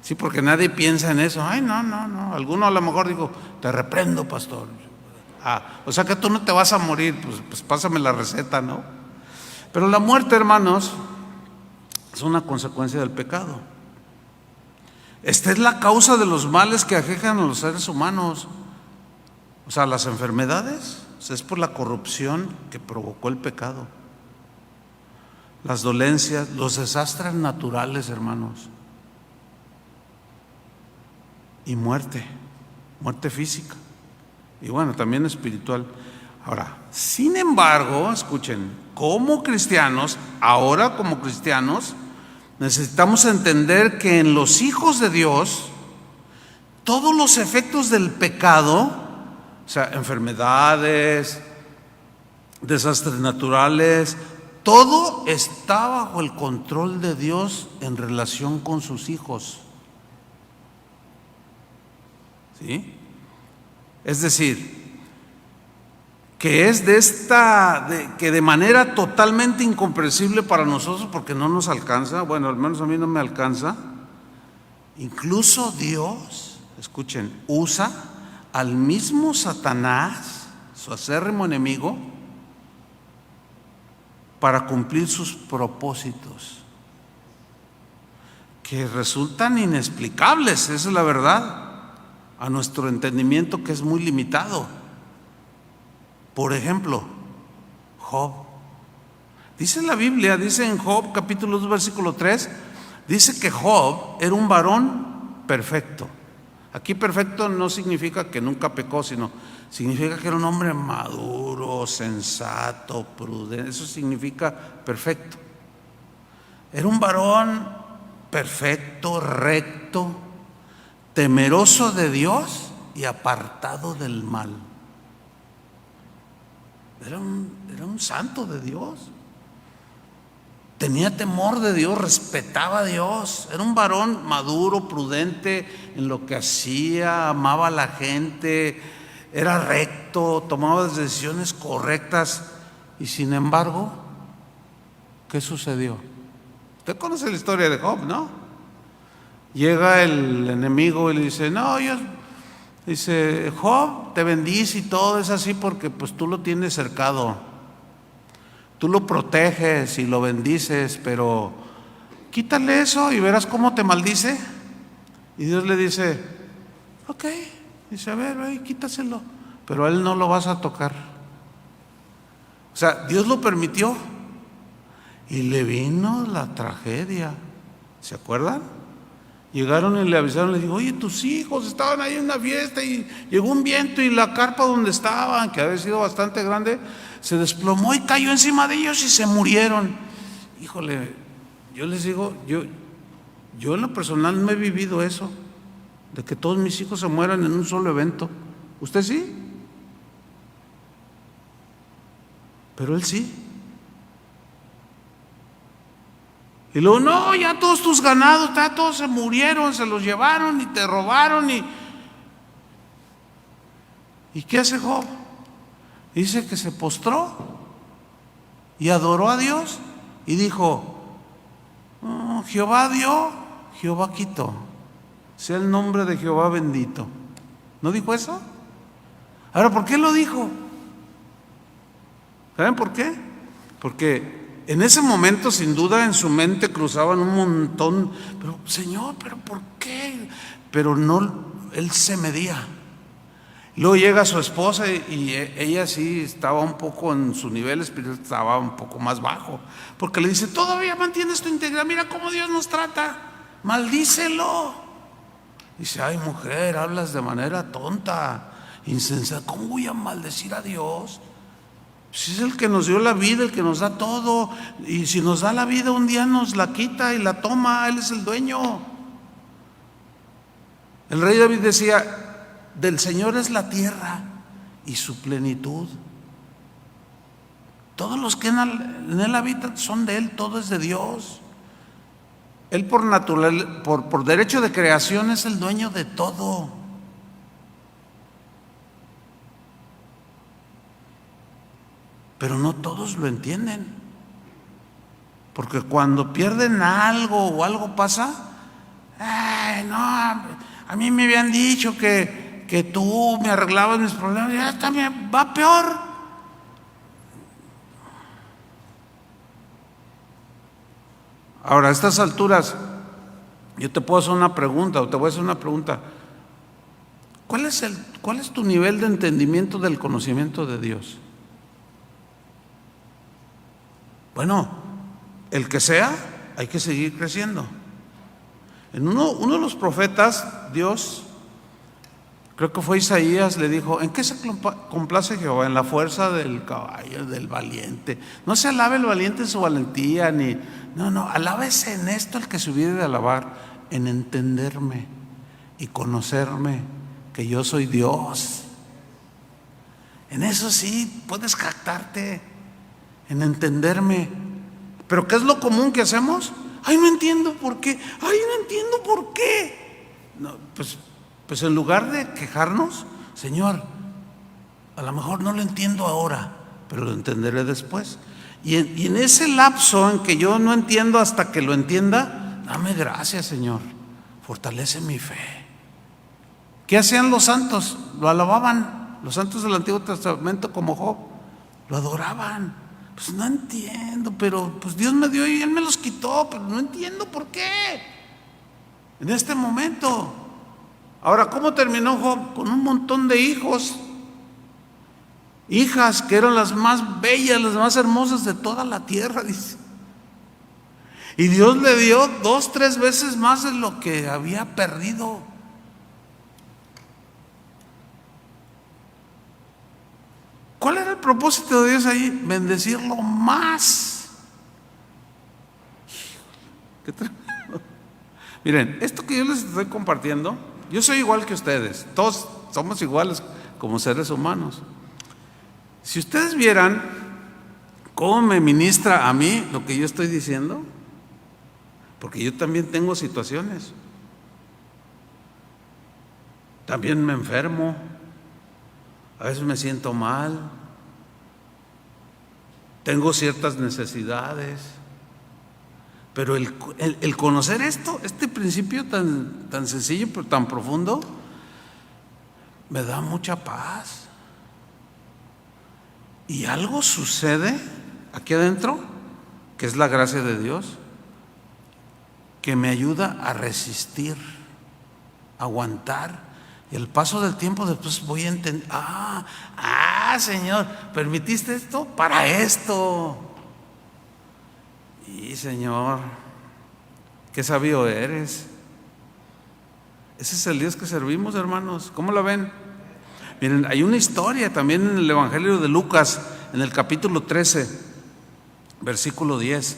Sí, porque nadie piensa en eso. Ay, no. Alguno a lo mejor dijo, te reprendo, pastor. O sea que tú no te vas a morir, pues pásame la receta, ¿no? Pero la muerte, hermanos, es una consecuencia del pecado. Esta es la causa de los males que aquejan a los seres humanos. O sea, las enfermedades, es por la corrupción que provocó el pecado. Las dolencias, los desastres naturales, hermanos. Y muerte física. Y bueno, también espiritual. Ahora, sin embargo, escuchen, como cristianos, ahora como cristianos, necesitamos entender que en los hijos de Dios, todos los efectos del pecado, o sea, enfermedades, desastres naturales, todo está bajo el control de Dios en relación con sus hijos. ¿Sí? Es decir, que es que de manera totalmente incomprensible para nosotros, porque no nos alcanza, bueno, al menos a mí no me alcanza. Incluso Dios, escuchen, usa al mismo Satanás, su acérrimo enemigo, para cumplir sus propósitos, que resultan inexplicables, esa es la verdad, a nuestro entendimiento, que es muy limitado. Por ejemplo, Job. Dice la Biblia, dice en Job capítulo 2 versículo 3, dice que Job era un varón perfecto. Aquí perfecto no significa que nunca pecó, sino significa que era un hombre maduro, sensato, prudente. Eso significa perfecto. Era un varón perfecto, recto, temeroso de Dios y apartado del mal. Era un santo de Dios. Tenía temor de Dios, respetaba a Dios. Era un varón maduro, prudente en lo que hacía, amaba a la gente, era recto, tomaba decisiones correctas. Y sin embargo, ¿qué sucedió? Usted conoce la historia de Job, ¿no? Llega el enemigo y le dice, dice, Job te bendice y todo es así porque pues tú lo tienes cercado, tú lo proteges y lo bendices, pero quítale eso y verás cómo te maldice. Y Dios le dice, ok, dice, a ver, quítaselo, pero a él no lo vas a tocar. O sea, Dios lo permitió y le vino la tragedia. ¿Se acuerdan? Llegaron y le avisaron, le dijo, oye, tus hijos estaban ahí en una fiesta y llegó un viento y la carpa donde estaban, que había sido bastante grande, se desplomó y cayó encima de ellos y se murieron. Híjole, yo les digo, yo en lo personal no he vivido eso, de que todos mis hijos se mueran en un solo evento. ¿Usted sí? Pero él sí. Y luego, no, ya todos tus ganados, ya todos se murieron, se los llevaron y te robaron. ¿Y qué hace Job? Dice que se postró y adoró a Dios y dijo, Jehová dio, Jehová quitó, sea el nombre de Jehová bendito. ¿No dijo eso? Ahora, ¿por qué lo dijo? ¿Saben por qué? Porque en ese momento, sin duda, en su mente cruzaban un montón, pero Señor, ¿pero por qué? Pero no, él se medía. Luego llega su esposa y ella sí estaba un poco en su nivel espiritual, estaba un poco más bajo, porque le dice, todavía mantienes tu integridad, mira cómo Dios nos trata, maldícelo. Dice, ay mujer, hablas de manera tonta, insensata, ¿cómo voy a maldecir a Dios? Si es el que nos dio la vida, el que nos da todo, y si nos da la vida un día nos la quita y la toma, Él es el dueño. El rey David decía, del Señor es la tierra y su plenitud. Todos los que en Él habitan son de Él, todo es de Dios. Él por derecho de creación es el dueño de todo. Pero no todos lo entienden, porque cuando pierden algo o algo pasa, no, a mí me habían dicho que tú me arreglabas mis problemas, ya también va peor. Ahora, a estas alturas, yo te puedo hacer una pregunta, o te voy a hacer una pregunta. ¿Cuál es tu nivel de entendimiento del conocimiento de Dios? Bueno, el que sea, hay que seguir creciendo. En uno de los profetas, Dios, creo que fue Isaías, le dijo, ¿en qué se complace Jehová? En la fuerza del caballo, del valiente. No se alabe el valiente en su valentía, no, alábese en esto el que se hubiere de alabar, en entenderme y conocerme, que yo soy Dios. En eso sí puedes jactarte, en entenderme. Pero ¿qué es lo común que hacemos? Ay, no entiendo por qué. Ay, no entiendo por qué. No, pues en lugar de quejarnos, Señor, a lo mejor no lo entiendo ahora, pero lo entenderé después. Y en ese lapso en que yo no entiendo hasta que lo entienda, dame gracias, Señor, fortalece mi fe. ¿Qué hacían los santos? Lo alababan. Los santos del Antiguo Testamento, como Job, lo adoraban. Pues no entiendo, pero pues Dios me dio y Él me los quitó, pero no entiendo por qué en este momento. Ahora, ¿cómo terminó Job? Con un montón de hijos, hijas que eran las más bellas, las más hermosas de toda la tierra, dice. Y Dios le dio 2, 3 veces más de lo que había perdido. ¿Cuál era el propósito de Dios ahí? Bendecirlo más. Qué tremendo. Miren, esto que yo les estoy compartiendo, yo soy igual que ustedes. Todos somos iguales como seres humanos. Si ustedes vieran cómo me ministra a mí lo que yo estoy diciendo, porque yo también tengo situaciones, también me enfermo, a veces me siento mal, tengo ciertas necesidades, pero el conocer esto, este principio tan sencillo pero tan profundo, me da mucha paz. Y algo sucede aquí adentro, que es la gracia de Dios, que me ayuda a resistir, a aguantar. Y el paso del tiempo después voy a entender, Señor, permitiste esto para esto. Y Señor, qué sabio eres. Ese es el Dios que servimos, hermanos. ¿Cómo lo ven? Miren, hay una historia también en el Evangelio de Lucas, en el capítulo 13, versículo 10.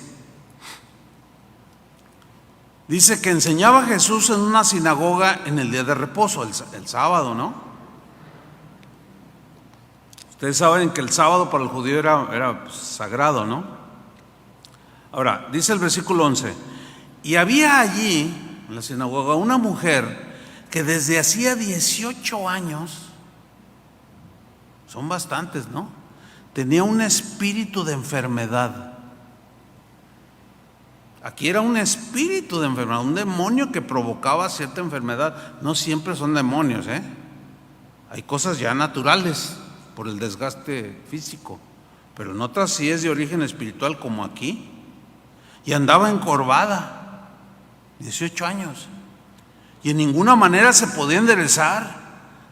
Dice que enseñaba Jesús en una sinagoga en el día de reposo, el sábado, ¿no? Ustedes saben que el sábado para el judío era sagrado, ¿no? Ahora, dice el versículo 11, y había allí, en la sinagoga, una mujer que desde hacía 18 años, son bastantes, ¿no?, tenía un espíritu de enfermedad. Aquí era un espíritu de enfermedad, un demonio que provocaba cierta enfermedad. No siempre son demonios, hay cosas ya naturales por el desgaste físico, pero en otras sí es de origen espiritual, como aquí. Y andaba encorvada, 18 años, y en ninguna manera se podía enderezar.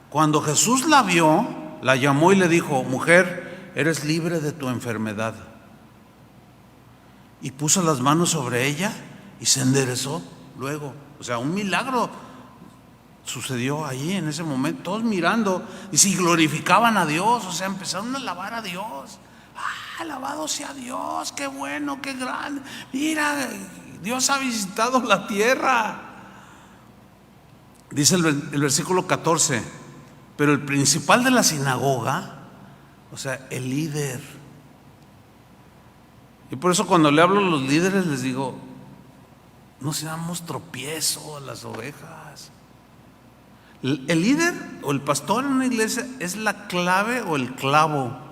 Cuando Jesús la vio, la llamó y le dijo: mujer, eres libre de tu enfermedad. Y puso las manos sobre ella y se enderezó luego. O sea, un milagro sucedió ahí en ese momento, todos mirando, y si glorificaban a Dios, o sea, empezaron a alabar a Dios. Alabado sea Dios, qué bueno, qué grande. Mira, Dios ha visitado la tierra. Dice el versículo 14, pero el principal de la sinagoga, o sea, el líder. Y por eso cuando le hablo a los líderes les digo: no seamos tropiezo a las ovejas. El líder o el pastor en una iglesia es la clave o el clavo.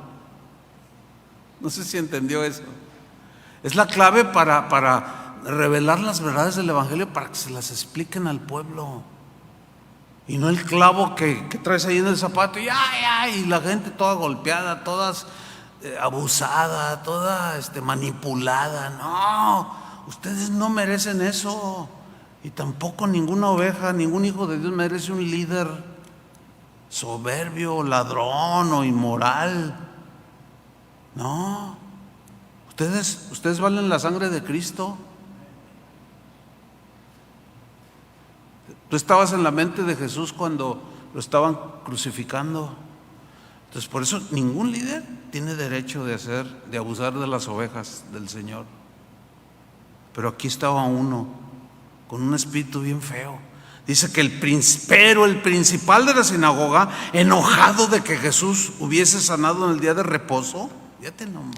No sé si entendió eso. Es la clave para revelar las verdades del evangelio, para que se las expliquen al pueblo. Y no el clavo que traes ahí en el zapato y la gente toda golpeada, todas abusada, toda manipulada. No, ustedes no merecen eso. Y tampoco ninguna oveja, ningún hijo de Dios merece un líder soberbio, ladrón o inmoral. No, ustedes valen la sangre de Cristo. Tú estabas en la mente de Jesús cuando lo estaban crucificando. Entonces, por eso ningún líder tiene derecho de abusar de las ovejas del Señor. Pero aquí estaba uno con un espíritu bien feo. Dice que el principal de la sinagoga, enojado de que Jesús hubiese sanado en el día de reposo, fíjate nomás,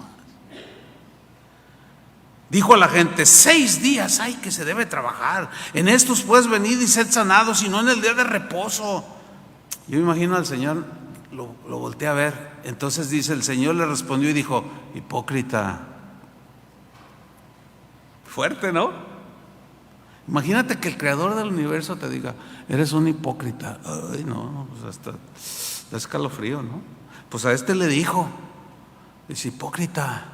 dijo a la gente: 6 días hay que se debe trabajar, en estos puedes venir y ser sanados, y no en el día de reposo. Yo me imagino al Señor, lo volteé a ver. Entonces dice, el Señor le respondió y dijo: hipócrita. Fuerte, ¿no? Imagínate que el creador del universo te diga: eres un hipócrita. Ay, no, pues hasta da escalofrío, ¿no? Pues a este le dijo, dice: hipócrita.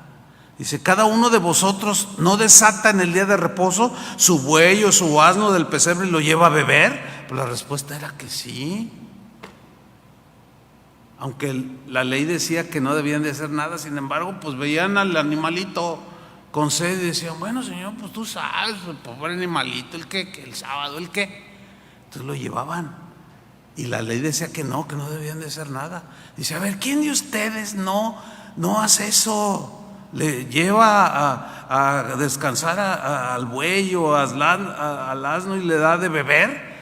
Dice: cada uno de vosotros no desata en el día de reposo su buey o su asno del pesebre y lo lleva a beber. Pues la respuesta era que sí. Aunque la ley decía que no debían de hacer nada, sin embargo, pues veían al animalito con sed y decían: bueno, Señor, pues tú sabes, el pobre animalito, el sábado, el qué. Entonces lo llevaban. Y la ley decía que no debían de hacer nada. Dice: a ver, ¿quién de ustedes no hace eso? Le lleva a descansar al buey o al asno y le da de beber.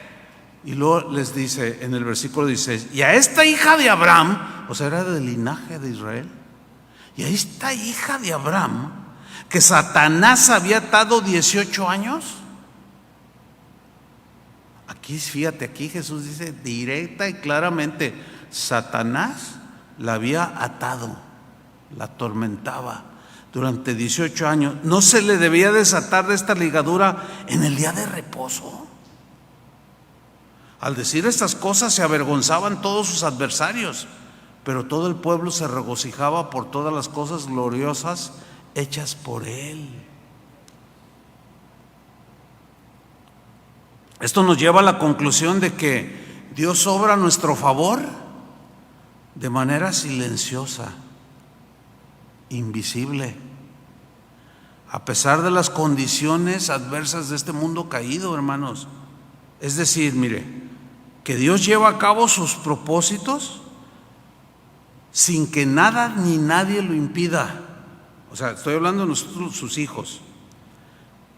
Y luego les dice en el versículo 16, y a esta hija de Abraham, o sea, era del linaje de Israel, y a esta hija de Abraham, que Satanás había atado 18 años. Aquí, fíjate, aquí Jesús dice directa y claramente, Satanás la había atado, la atormentaba durante 18 años. No se le debía desatar de esta ligadura en el día de reposo. Al decir estas cosas se avergonzaban todos sus adversarios, pero todo el pueblo se regocijaba por todas las cosas gloriosas hechas por él. Esto nos lleva a la conclusión de que Dios obra a nuestro favor de manera silenciosa, invisible, a pesar de las condiciones adversas de este mundo caído, hermanos. Es decir, mire, que Dios lleva a cabo sus propósitos sin que nada ni nadie lo impida. O sea, estoy hablando de nosotros, sus hijos,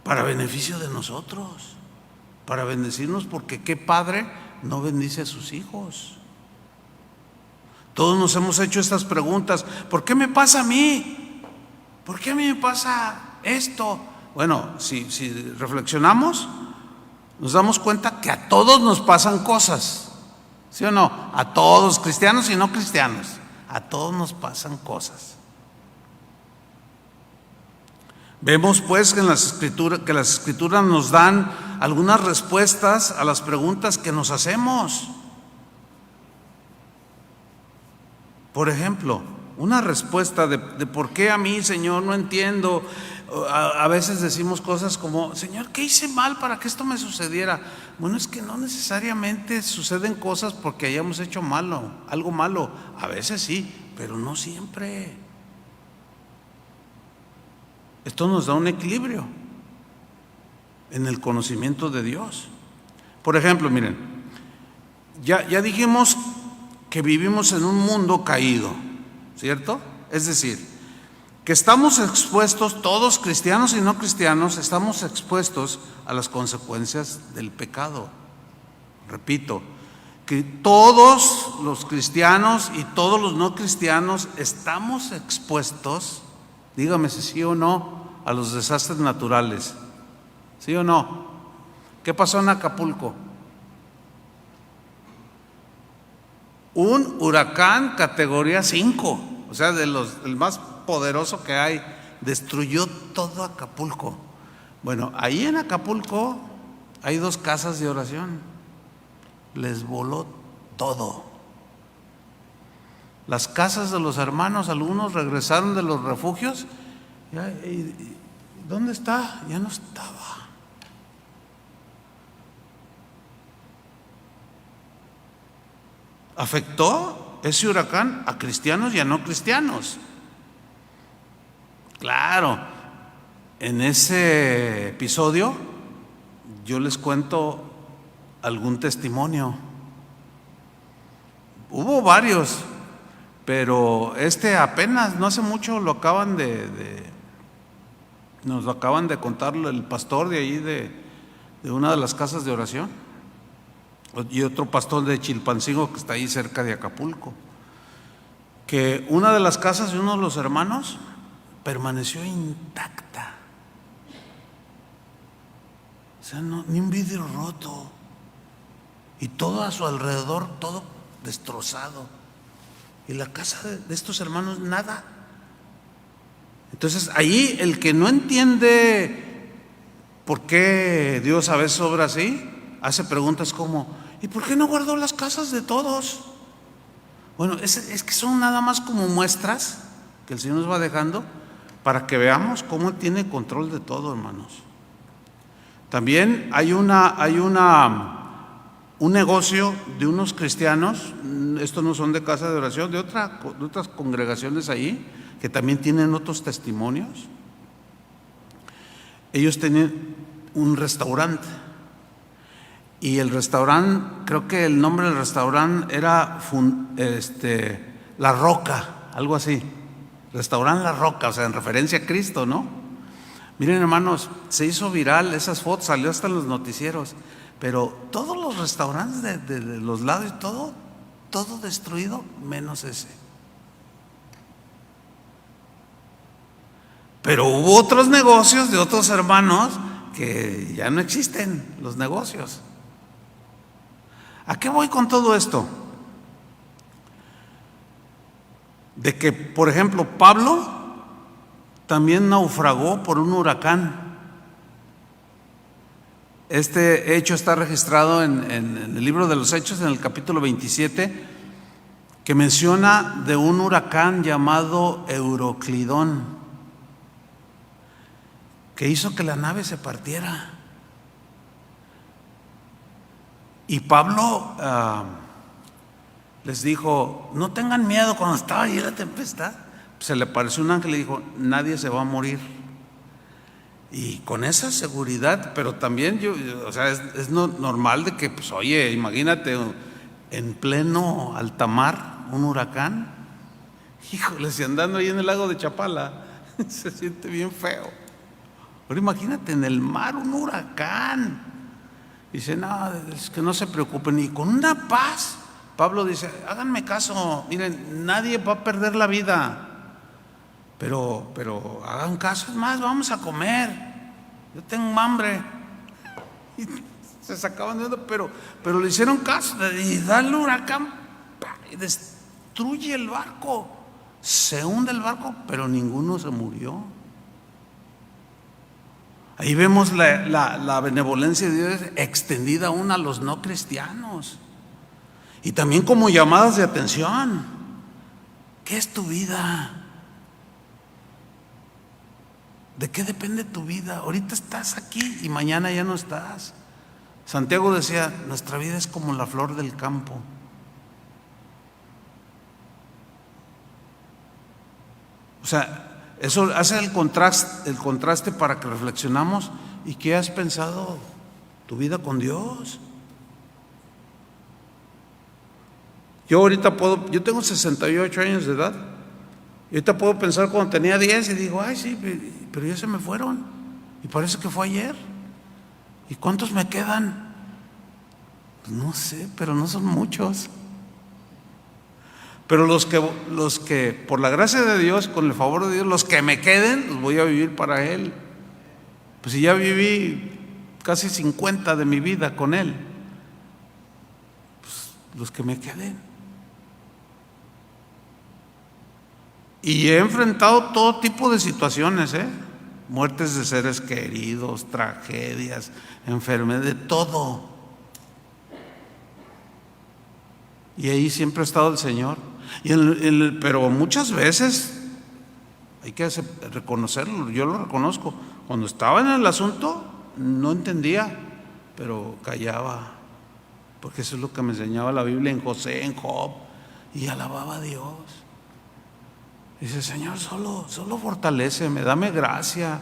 para beneficio de nosotros, para bendecirnos, porque ¿qué padre no bendice a sus hijos? Todos nos hemos hecho estas preguntas: ¿por qué me pasa a mí? ¿Por qué a mí me pasa esto? Bueno, si reflexionamos, nos damos cuenta que a todos nos pasan cosas, ¿sí o no? A todos, cristianos y no cristianos, a todos nos pasan cosas. Vemos pues que las escrituras nos dan algunas respuestas a las preguntas que nos hacemos. Por ejemplo, una respuesta de por qué a mí, Señor, no entiendo. A veces decimos cosas como: Señor, ¿qué hice mal para que esto me sucediera? Bueno, es que no necesariamente suceden cosas porque hayamos hecho algo malo. A veces sí, pero no siempre. Esto nos da un equilibrio en el conocimiento de Dios. Por ejemplo, miren, ya dijimos que vivimos en un mundo caído, ¿cierto? Es decir, que estamos expuestos, todos cristianos y no cristianos, estamos expuestos a las consecuencias del pecado. Repito, que todos los cristianos y todos los no cristianos estamos expuestos, dígame si sí o no, a los desastres naturales. ¿Sí o no? ¿Qué pasó en Acapulco? Un huracán categoría 5, o sea, el más poderoso que hay, destruyó todo Acapulco. Bueno, ahí en Acapulco hay 2 casas de oración. Les voló todo. Las casas de los hermanos, algunos regresaron de los refugios. ¿Dónde está? Ya no estaba. Afectó ese huracán a cristianos y a no cristianos. Claro, en ese episodio yo les cuento algún testimonio. Hubo varios, pero apenas, no hace mucho, nos lo acaban de contar el pastor de ahí de una de las casas de oración, y otro pastor de Chilpancingo que está ahí cerca de Acapulco, que una de las casas de uno de los hermanos permaneció intacta. O sea, ni un vidrio roto, y todo a su alrededor, todo destrozado. Y la casa de estos hermanos, nada. Entonces, ahí el que no entiende por qué Dios a veces obra así, hace preguntas como: ¿y por qué no guardó las casas de todos? Bueno, es que son nada más como muestras que el Señor nos va dejando para que veamos cómo Él tiene control de todo, hermanos. También hay un negocio de unos cristianos, estos no son de casa de oración, de otras congregaciones ahí, que también tienen otros testimonios. Ellos tenían un restaurante, y el restaurante, creo que el nombre del restaurante era La Roca, algo así. Restaurante La Roca, o sea, en referencia a Cristo, ¿no? Miren, hermanos, se hizo viral esas fotos, salió hasta en los noticieros. pero todos los restaurantes de los lados, todo destruido, menos ese. Pero hubo otros negocios de otros hermanos que ya no existen, los negocios. ¿A qué voy con todo esto? De que, por ejemplo, Pablo también naufragó por un huracán. Este hecho está registrado en el libro de los Hechos, en el capítulo 27, que menciona de un huracán llamado Euroclidón, que hizo que la nave se partiera. Y Pablo les dijo: no tengan miedo. Cuando estaba allí la tempestad, se le apareció un ángel y le dijo: nadie se va a morir. Y con esa seguridad, pero también es normal de que, pues, oye, imagínate en pleno alta mar, un huracán. Híjole, si andando ahí en el lago de Chapala, se siente bien feo. Pero imagínate en el mar un huracán. Dice: no, es que no se preocupen. Y con una paz, Pablo dice: háganme caso, miren, nadie va a perder la vida. Pero hagan caso, es más, vamos a comer. Yo tengo hambre. Y se sacaban de onda, pero le hicieron caso. Y da el huracán y destruye el barco. Se hunde el barco, pero ninguno se murió. Ahí vemos la benevolencia de Dios extendida aún a los no cristianos. Y también como llamadas de atención. ¿Qué es tu vida? ¿De qué depende tu vida? Ahorita estás aquí y mañana ya no estás. Santiago decía: nuestra vida es como la flor del campo. O sea, eso hace el contraste para que reflexionamos. ¿Y qué has pensado tu vida con Dios? Yo tengo 68 años de edad. Y ahorita puedo pensar cuando tenía 10 y digo: ay, sí, pero ya se me fueron. Y parece que fue ayer. ¿Y cuántos me quedan? Pues no sé, pero no son muchos. Pero los que por la gracia de Dios, con el favor de Dios, los que me queden, los voy a vivir para Él. Pues si ya viví casi 50 de mi vida con Él, pues los que me queden. Y he enfrentado todo tipo de situaciones, muertes de seres queridos, tragedias, enfermedades, de todo. Y ahí siempre ha estado el Señor. Pero muchas veces hay que reconocerlo, yo lo reconozco. Cuando estaba en el asunto no entendía, pero callaba, porque eso es lo que me enseñaba la Biblia en José, en Job, y alababa a Dios. Dice: Señor, solo fortaléceme, dame gracia.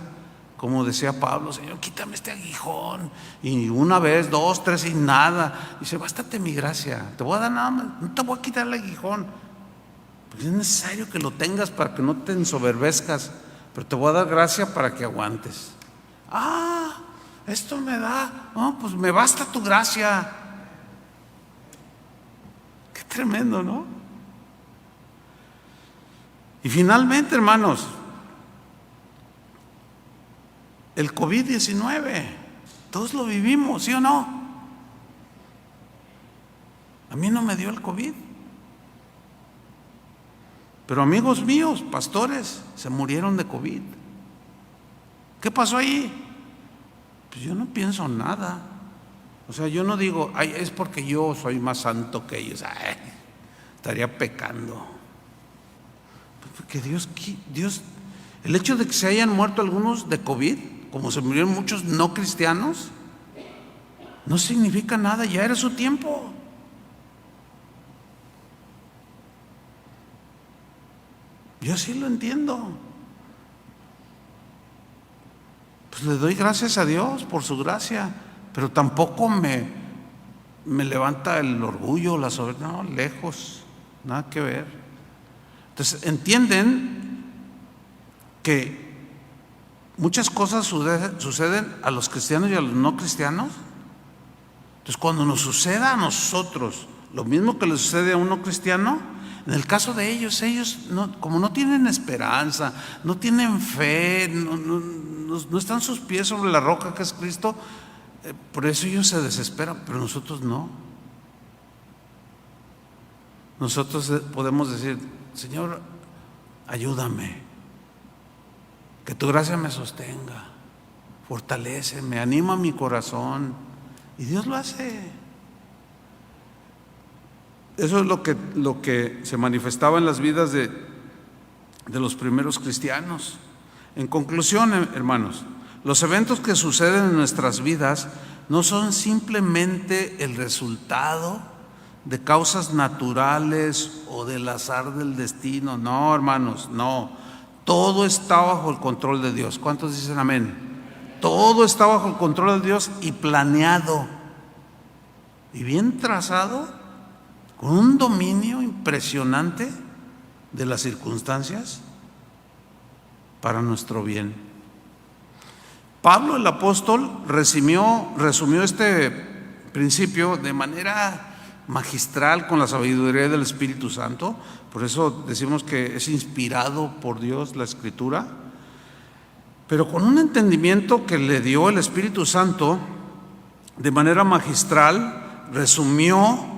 Como decía Pablo: Señor, quítame este aguijón. Y una vez, dos, tres y nada. Dice: bástate mi gracia, te voy a dar nada más, no te voy a quitar el aguijón, porque es necesario que lo tengas para que no te ensoberbezcas, pero te voy a dar gracia para que aguantes. Esto me da, no, pues me basta tu gracia. Qué tremendo, ¿no? Y finalmente, hermanos, el COVID-19, todos lo vivimos, ¿sí o no? A mí no me dio el COVID, pero amigos míos, pastores, se murieron de COVID. ¿Qué pasó ahí? Pues yo no pienso nada. O sea, yo no digo: ay, es porque yo soy más santo que ellos. Ay, estaría pecando. Porque Dios, el hecho de que se hayan muerto algunos de COVID, como se murieron muchos no cristianos, no significa nada, ya era su tiempo. Yo sí lo entiendo. Pues le doy gracias a Dios por su gracia, pero tampoco me levanta el orgullo, la soberbia. No, lejos, nada que ver. Entonces, entienden que muchas cosas suceden a los cristianos y a los no cristianos, Entonces, cuando nos suceda a nosotros lo mismo que le sucede a uno cristiano, en el caso de ellos como no tienen esperanza, no tienen fe, no están sus pies sobre la roca que es Cristo, por eso ellos se desesperan, pero nosotros no. Nosotros podemos decir: Señor, ayúdame, que tu gracia me sostenga, fortaléceme, anima mi corazón, y Dios lo hace. Eso es lo que se manifestaba en las vidas de los primeros cristianos. En conclusión, hermanos, los eventos que suceden en nuestras vidas no son simplemente el resultado de causas naturales o del azar del destino. No, hermanos, no. Todo está bajo el control de Dios. ¿Cuántos dicen amén? Todo está bajo el control de Dios y planeado y bien trazado, con un dominio impresionante de las circunstancias para nuestro bien. Pablo el apóstol resumió este principio de manera magistral con la sabiduría del Espíritu Santo. Por eso decimos que es inspirado por Dios la Escritura, pero con un entendimiento que le dio el Espíritu Santo de manera magistral, resumió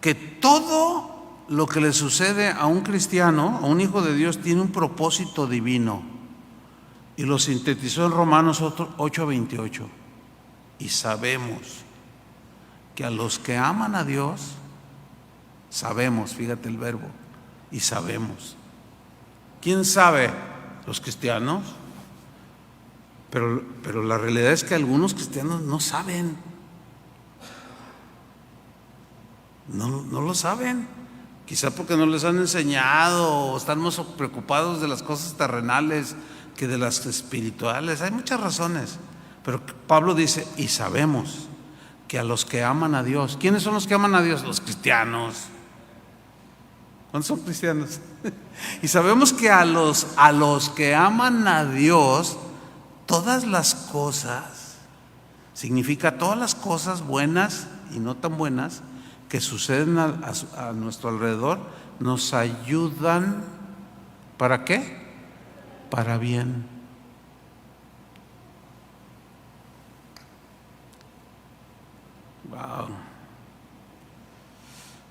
que todo lo que le sucede a un cristiano, a un hijo de Dios, tiene un propósito divino, y lo sintetizó en Romanos 8:28. Y sabemos que a los que aman a Dios, sabemos, fíjate el verbo, y sabemos. ¿Quién sabe? Los cristianos. Pero la realidad es que algunos cristianos no saben. No lo saben, quizá porque no les han enseñado, o están más preocupados de las cosas terrenales que de las espirituales. Hay muchas razones, pero Pablo dice: y sabemos que a los que aman a Dios. ¿Quiénes son los que aman a Dios? Los cristianos. ¿Cuántos son cristianos? Y sabemos que a los que aman a Dios, todas las cosas, significa todas las cosas buenas y no tan buenas que suceden a nuestro alrededor, nos ayudan. ¿Para qué? Para bien. Wow.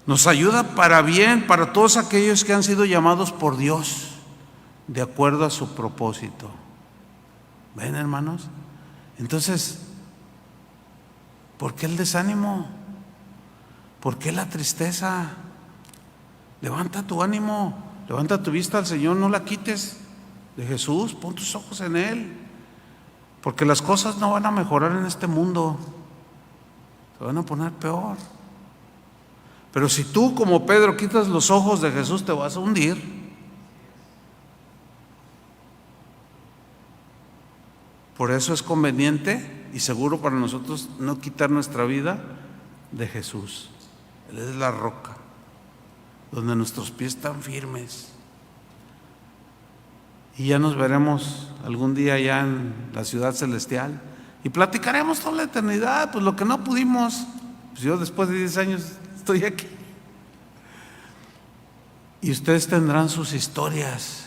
Nos ayuda para bien, para todos aquellos que han sido llamados por Dios de acuerdo a su propósito. ¿Ven, hermanos? Entonces, ¿por qué el desánimo? ¿Por qué la tristeza? Levanta tu ánimo, levanta tu vista al Señor, no la quites de Jesús, pon tus ojos en Él, porque las cosas no van a mejorar en este mundo, se van a poner peor. Pero si tú, como Pedro, quitas los ojos de Jesús, te vas a hundir. Por eso es conveniente y seguro para nosotros no quitar nuestra vida de Jesús. Él es la roca donde nuestros pies están firmes. Y ya nos veremos algún día allá en la ciudad celestial y platicaremos toda la eternidad, pues lo que no pudimos. Pues yo después de 10 años estoy aquí. Y ustedes tendrán sus historias,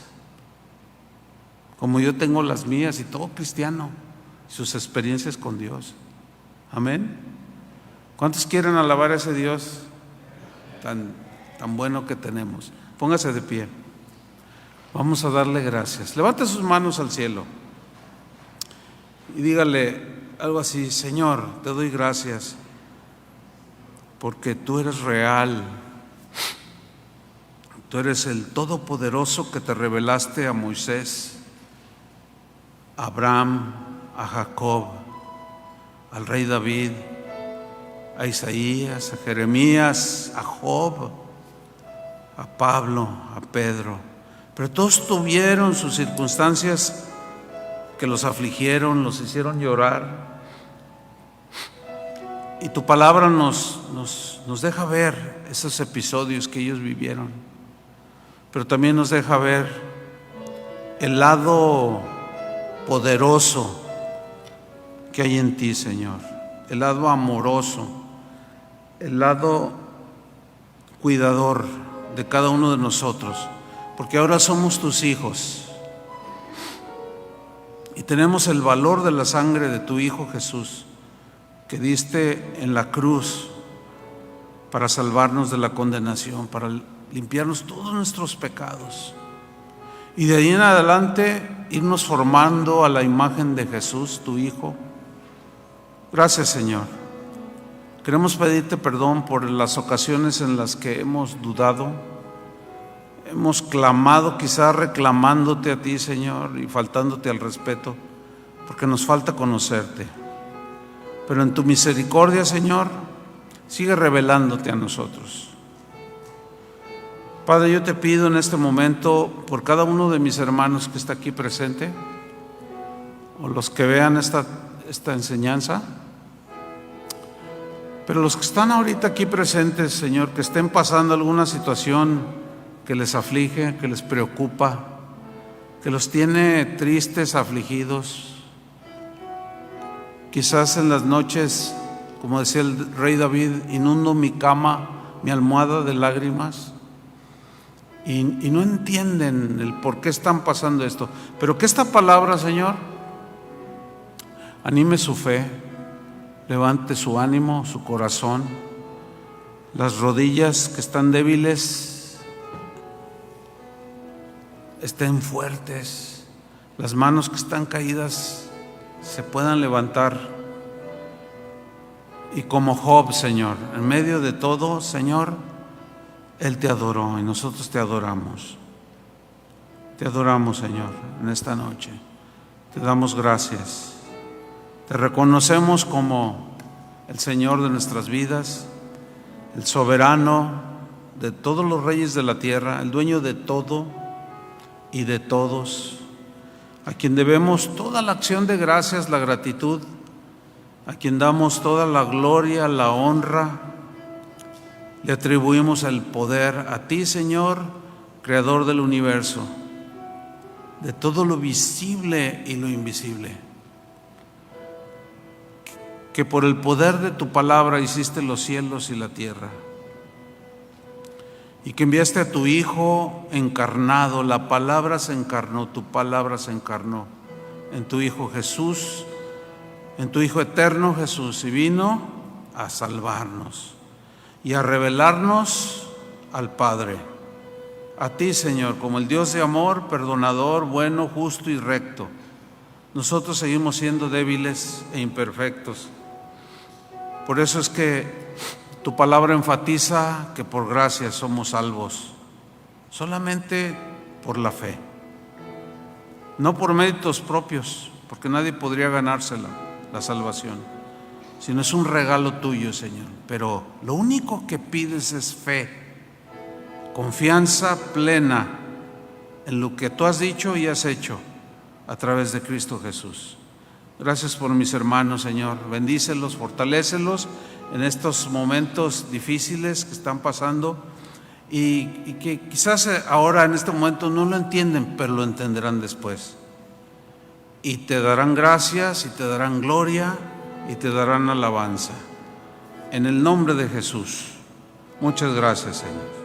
como yo tengo las mías, y todo cristiano, sus experiencias con Dios. Amén. ¿Cuántos quieren alabar a ese Dios tan bueno que tenemos? Póngase de pie. Vamos a darle gracias. Levante sus manos al cielo y dígale algo así: Señor, te doy gracias porque tú eres real. Tú eres el Todopoderoso que te revelaste a Moisés, a Abraham, a Jacob, al rey David, a Isaías, a Jeremías, a Job, a Pablo, a Pedro. Pero todos tuvieron sus circunstancias que los afligieron, los hicieron llorar. Y tu palabra nos deja ver esos episodios que ellos vivieron. Pero también nos deja ver el lado poderoso que hay en ti, Señor. el lado amoroso, el lado cuidador de cada uno de nosotros, porque ahora somos tus hijos y tenemos el valor de la sangre de tu Hijo Jesús, que diste en la cruz para salvarnos de la condenación, para limpiarnos todos nuestros pecados. Y de ahí en adelante irnos formando a la imagen de Jesús, tu Hijo. Gracias, Señor. Queremos pedirte perdón por las ocasiones en las que hemos dudado, hemos clamado, quizás reclamándote a ti, Señor, y faltándote al respeto, porque nos falta conocerte. Pero en tu misericordia, Señor, sigue revelándote a nosotros. Padre, yo te pido en este momento por cada uno de mis hermanos que está aquí presente, o los que vean esta enseñanza, pero los que están ahorita aquí presentes, Señor, que estén pasando alguna situación que les aflige, que les preocupa, que los tiene tristes, afligidos. Quizás en las noches, como decía el rey David, inundo mi cama, mi almohada de lágrimas, y no entienden el por qué están pasando esto. Pero que esta palabra, Señor, anime su fe, levante su ánimo, su corazón, las rodillas que están débiles estén fuertes, las manos que están caídas se puedan levantar. Y como Job, Señor, en medio de todo, Señor, él te adoró y nosotros te adoramos. Te adoramos, Señor, en esta noche. Te damos gracias. Te reconocemos como el Señor de nuestras vidas, el soberano de todos los reyes de la tierra, el dueño de todo y de todos, a quien debemos toda la acción de gracias, la gratitud, a quien damos toda la gloria, la honra, le atribuimos el poder a ti, Señor, Creador del universo, de todo lo visible y lo invisible, que por el poder de tu palabra hiciste los cielos y la tierra, y que enviaste a tu Hijo encarnado. La palabra se encarnó, tu palabra se encarnó en tu Hijo Jesús, en tu Hijo eterno Jesús, y vino a salvarnos y a revelarnos al Padre, a ti, Señor, como el Dios de amor, perdonador, bueno, justo y recto. Nosotros seguimos siendo débiles e imperfectos. Por eso es que tu palabra enfatiza que por gracia somos salvos, solamente por la fe, no por méritos propios, porque nadie podría ganársela, la salvación, sino es un regalo tuyo, Señor. Pero lo único que pides es fe, confianza plena en lo que tú has dicho y has hecho a través de Cristo Jesús. Gracias por mis hermanos, Señor. Bendícelos, fortalécelos en estos momentos difíciles que están pasando y que quizás ahora en este momento no lo entienden, pero lo entenderán después. Y te darán gracias y te darán gloria y te darán alabanza. En el nombre de Jesús. Muchas gracias, Señor.